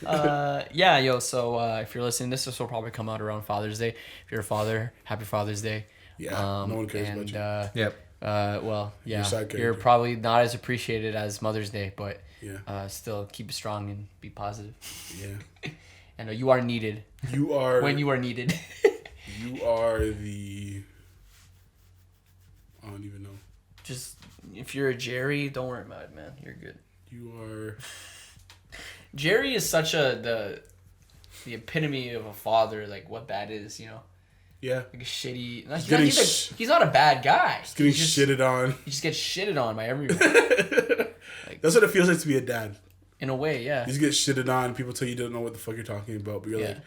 it. Yeah, yo. So if you're listening, this will probably come out around Father's Day. If you're a father, happy Father's Day. Yeah, no one cares about you. Yep. Well, yeah, side you're character. probably not as appreciated as Mother's Day, but Yeah, still keep it strong and be positive. yeah. And you are needed You are when you are needed. You are the. I don't even know. Just if you're a Jerry, don't worry about it, man. You're good. You are. Jerry is such the epitome of a father, like what that is, you know, Yeah. like a shitty. He's not a bad guy. He's getting He just- shitted on. He just gets shitted on by everyone. That's what it feels like to be a dad. In a way, yeah. You just get shitted on. People tell you don't know what the fuck you're talking about, but you're Yeah. like,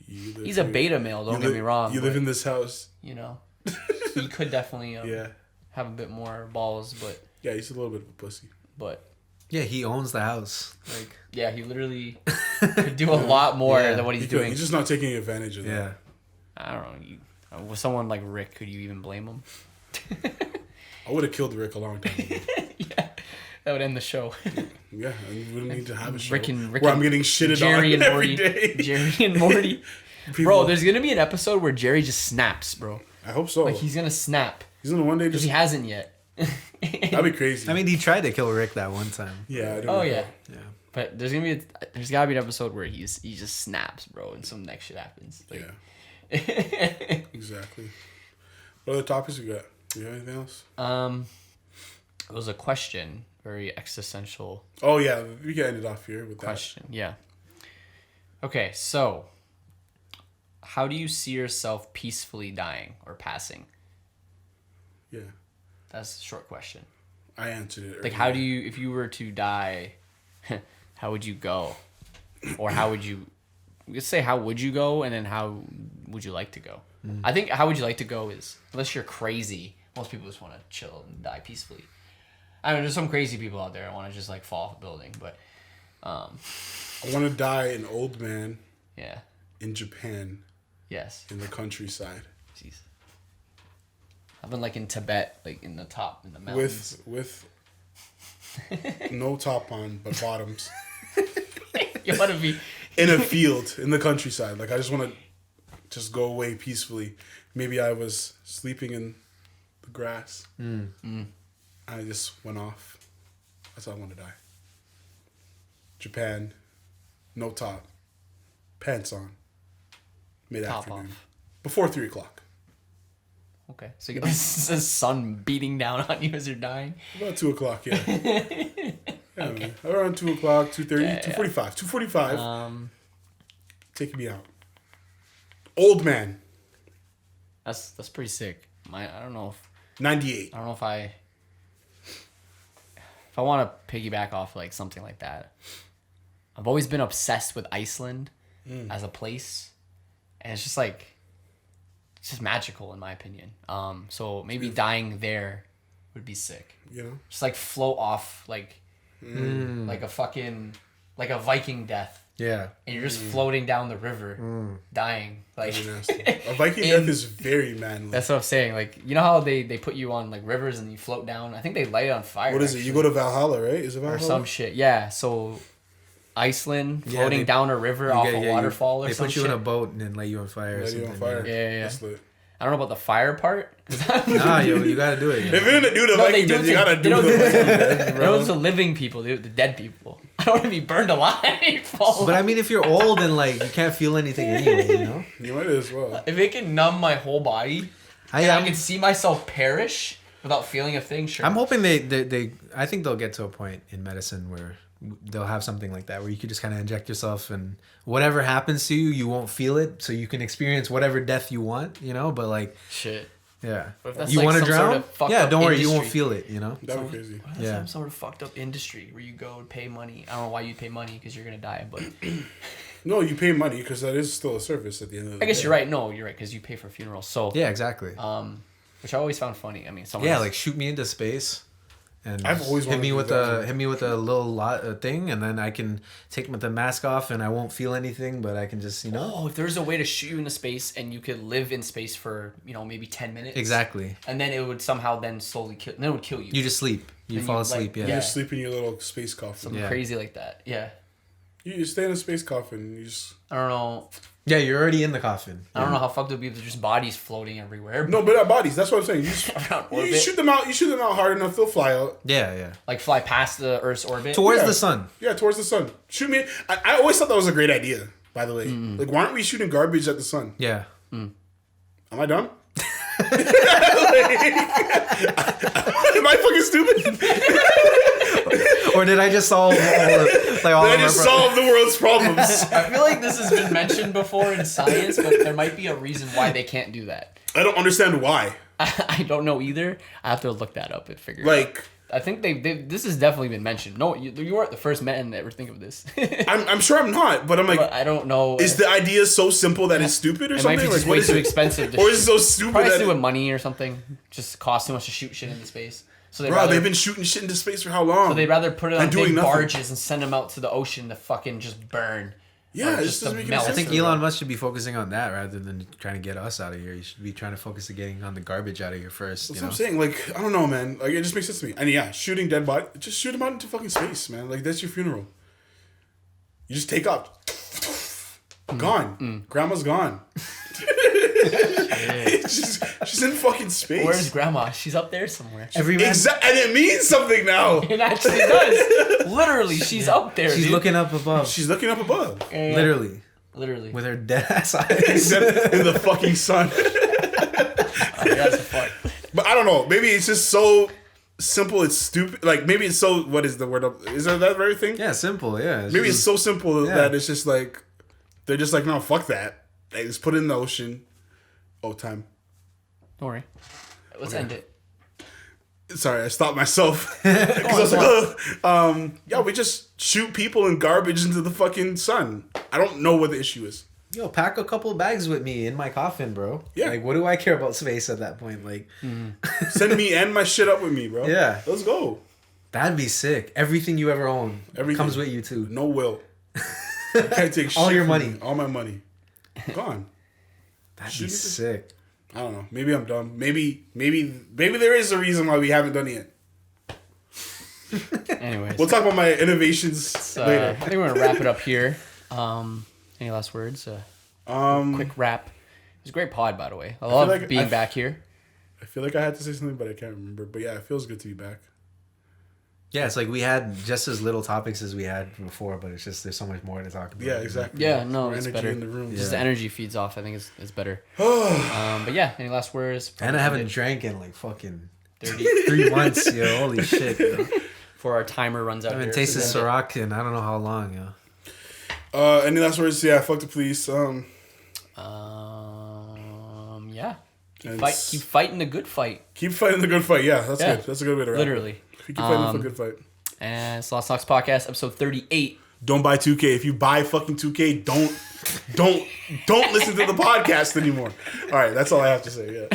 you live He's a here. beta male. Don't You get li- me wrong. You live but, in this house. You know, he could definitely Yeah. have a bit more balls, but Yeah, he's a little bit of a pussy. Yeah, he owns the house. Like, yeah, he literally could do a lot more Yeah. than what he's He could- doing. He's just not taking advantage of that. yeah. I don't know. With someone like Rick, could you even blame him? I would have killed Rick a long time ago. Yeah, that would end the show. Yeah, and we wouldn't need to have a show Rick and where I'm getting shitted Jerry on and every Morty. day. Jerry and Morty. People- Bro, there's gonna be an episode where Jerry just snaps, bro. I hope so. Like he's gonna snap He's gonna one day because just. he hasn't yet. That'd be crazy. I mean, he tried to kill Rick that one time. yeah. I don't Oh know. yeah. Yeah. But there's gotta be an episode where he just snaps, bro, and some next shit happens. Like, Yeah. Exactly. What other topics we got? Do you have anything else? It was a question, very existential Oh yeah, we can end it off here with question. Yeah. Okay, so how do you see yourself peacefully dying or passing? that. Yeah, That's a short question. I answered it. Like, how do you, if you were to die, how would you go? Or how would you, let's say, how would you go, and then how would you like to go? I think how would you like to go is, unless you're crazy, most people just want to chill and die peacefully. I mean, there's some crazy people out there that want to just like fall off a building, but I want to die an old man yeah, in Japan yes, in the countryside jeez. I've been like in Tibet, like in the mountains. with no top on but bottoms You want to be in a field in the countryside. Like I just want to just go away peacefully. Maybe I was sleeping in the grass. I just went off. That's how I want to die. Japan, no top, pants on, mid top afternoon, off. before 3:00. Okay. So you get this sun beating down on you as you're dying. About 2 o'clock, yeah. Okay. Around 2 o'clock, 2:30, 2:45. 2:45. Taking me out. Old man. That's pretty sick. I don't know if 98. I don't know if I want to piggyback off like something like that. I've always been obsessed with Iceland as a place, and it's just like it's just magical in my opinion. So maybe dying there would be sick. You know, just like float off like a fucking like a Viking death. Yeah. And you're just floating down the river, dying. Like a Viking death is very manly. That's what I'm saying. Like, you know how they put you on like rivers and you float down? I think they light it on fire. What is it? You go to Valhalla, right? Is it Valhalla? Or some shit. Yeah. So Iceland, floating down a river off a waterfall or something. They put you in a boat and then light you on fire. Light you on fire. Yeah. That's lit. I don't know about the fire part. Nah, you gotta do it. If you're gonna do the Viking death, you gotta do the Viking death, bro. Those are living people, the dead people. I don't want to be burned alive. But I mean, if you're old and like you can't feel anything anyway, you know? You might as well. If it can numb my whole body, I can see myself perish without feeling a thing, sure. I'm hoping they I think they'll get to a point in medicine where they'll have something like that where you could just kind of inject yourself and whatever happens to you, you won't feel it, so you can experience whatever death you want, you know? But like shit. Yeah. But if that's you like want to some drown? sort of Yeah, don't worry, industry. you won't feel it, you know? That would be crazy. That's some sort of fucked up industry where you go and pay money. I don't know why you pay money because you're gonna die, but No, you pay money because that is still a service at the end of the day. I guess you're right. No, you're right because you pay for funerals. So Yeah, exactly. which I always found funny. I mean, someone Yeah, like shoot me into space. And I've always hit me wanted to with do that. a little thing, and then I can take the mask off, and I won't feel anything, but I can just if there's a way to shoot you into space and you could live in space for maybe 10 minutes. Exactly. And then it would somehow then slowly kill. Then it would kill you. You just sleep. You Then fall you, asleep. like, Yeah. You just sleep in your little space coffin. Something crazy like that. Yeah. You stay in a space coffin. You just... I don't know. Yeah, you're already in the coffin. I don't know how fucked it would be if there's just bodies floating everywhere. No, but not bodies. That's what I'm saying. You, just, Around you orbit. shoot them out. You shoot them out hard enough, they'll fly out. Yeah. Like fly past the Earth's orbit. Towards Yeah. the sun. Yeah, towards the sun. Shoot me. I always thought that was a great idea. By the way, like, why aren't we shooting garbage at the sun? Yeah. Am I dumb? Am I fucking stupid? Or did I just solve all Did I just solve the world's problems? I feel like this has been mentioned before in science, but there might be a reason why they can't do that. I don't understand why. I don't know either. I have to look that up and figure it out. Like, I think this has definitely been mentioned. No, you weren't the first man to ever think of this. I'm sure I'm not, but I'm like, But I don't know. is the idea so simple that it's stupid or it something? might be just Like, way what is too it? expensive to Or is it so shoot. stupid Probably that... to do with money or something. Just cost too much to shoot shit into space. So they Bro, they've been shooting shit into space for how long? So they'd rather put it on And doing big nothing. barges and send them out to the ocean to fucking just burn. Yeah, Or it just just doesn't to make any melt. sense. I think to me. Elon Musk should be focusing on that rather than trying to get us out of here. You should be trying to focus on getting on the garbage out of here first. That's You what know? I'm saying. Like, I don't know, man. Like, it just makes sense to me. And yeah, shooting dead body, just shoot them out into fucking space, man. Like, that's your funeral. You just take off. Gone. Grandma's gone. She's in fucking space. Where's grandma? She's up there somewhere. Every man, And it means something now. It actually does. Literally, she's up there. she's dude. looking up above. She's looking up above. Yeah. Literally. With her dead ass eyes. in the fucking sun. That's fuck. But I don't know. Maybe it's just so simple. It's stupid. Like, maybe it's so. What is the word? Is that very thing? Yeah, simple. Yeah. Maybe it's so simple Yeah. that it's just like they're just like, no, fuck that. Like, just put it in the ocean. Oh, time. Don't worry. Let's end it. Sorry, I stopped myself because I was like, ugh. Yeah, we just shoot people and garbage into the fucking sun. I don't know what the issue is. Yo, pack a couple bags with me in my coffin, bro. Yeah. Like, what do I care about space at that point? Like, Send me and my shit up with me, bro. Yeah. Let's go. that'd be sick. Everything you ever own Everything. comes with you too. No will. I can't take All shit your from money. me. All my money. Gone. That'd Shoot be me. sick. I don't know. Maybe I'm dumb. Maybe there is a reason why we haven't done it yet. Anyways. We'll talk about my innovations later. I think we're going to wrap it up here. Any last words? Quick wrap. It was a great pod, by the way. I love like being back here. I feel like I had to say something, but I can't remember. But yeah, it feels good to be back. Yeah, it's like we had just as little topics as we had before, but it's just there's so much more to talk about. Yeah, exactly. Yeah, no, More it's energy better. in the room. Just Yeah. the energy feeds off. I think is better. But yeah, any last words? And I haven't drank in like fucking 30 3 months, yo. Holy shit, yo. before our timer runs out. I haven't here. tasted Ciroc in I don't know how long, yo. Any last words? Yeah, fuck the police. Yeah. And Keep fighting the good fight. Keep fighting the good fight. Yeah, that's Yeah. good. That's a good way to wrap Literally. it. Keep fighting the good fight. And it's Lost Talks Podcast, episode 38. Don't buy 2K. If you buy fucking 2K, don't listen to the podcast anymore. All right, that's all I have to say. Yeah.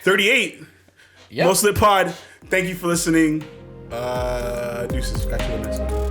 38. Yep. Mostly Pod. Thank you for listening. Deuces. Catch you in the next one.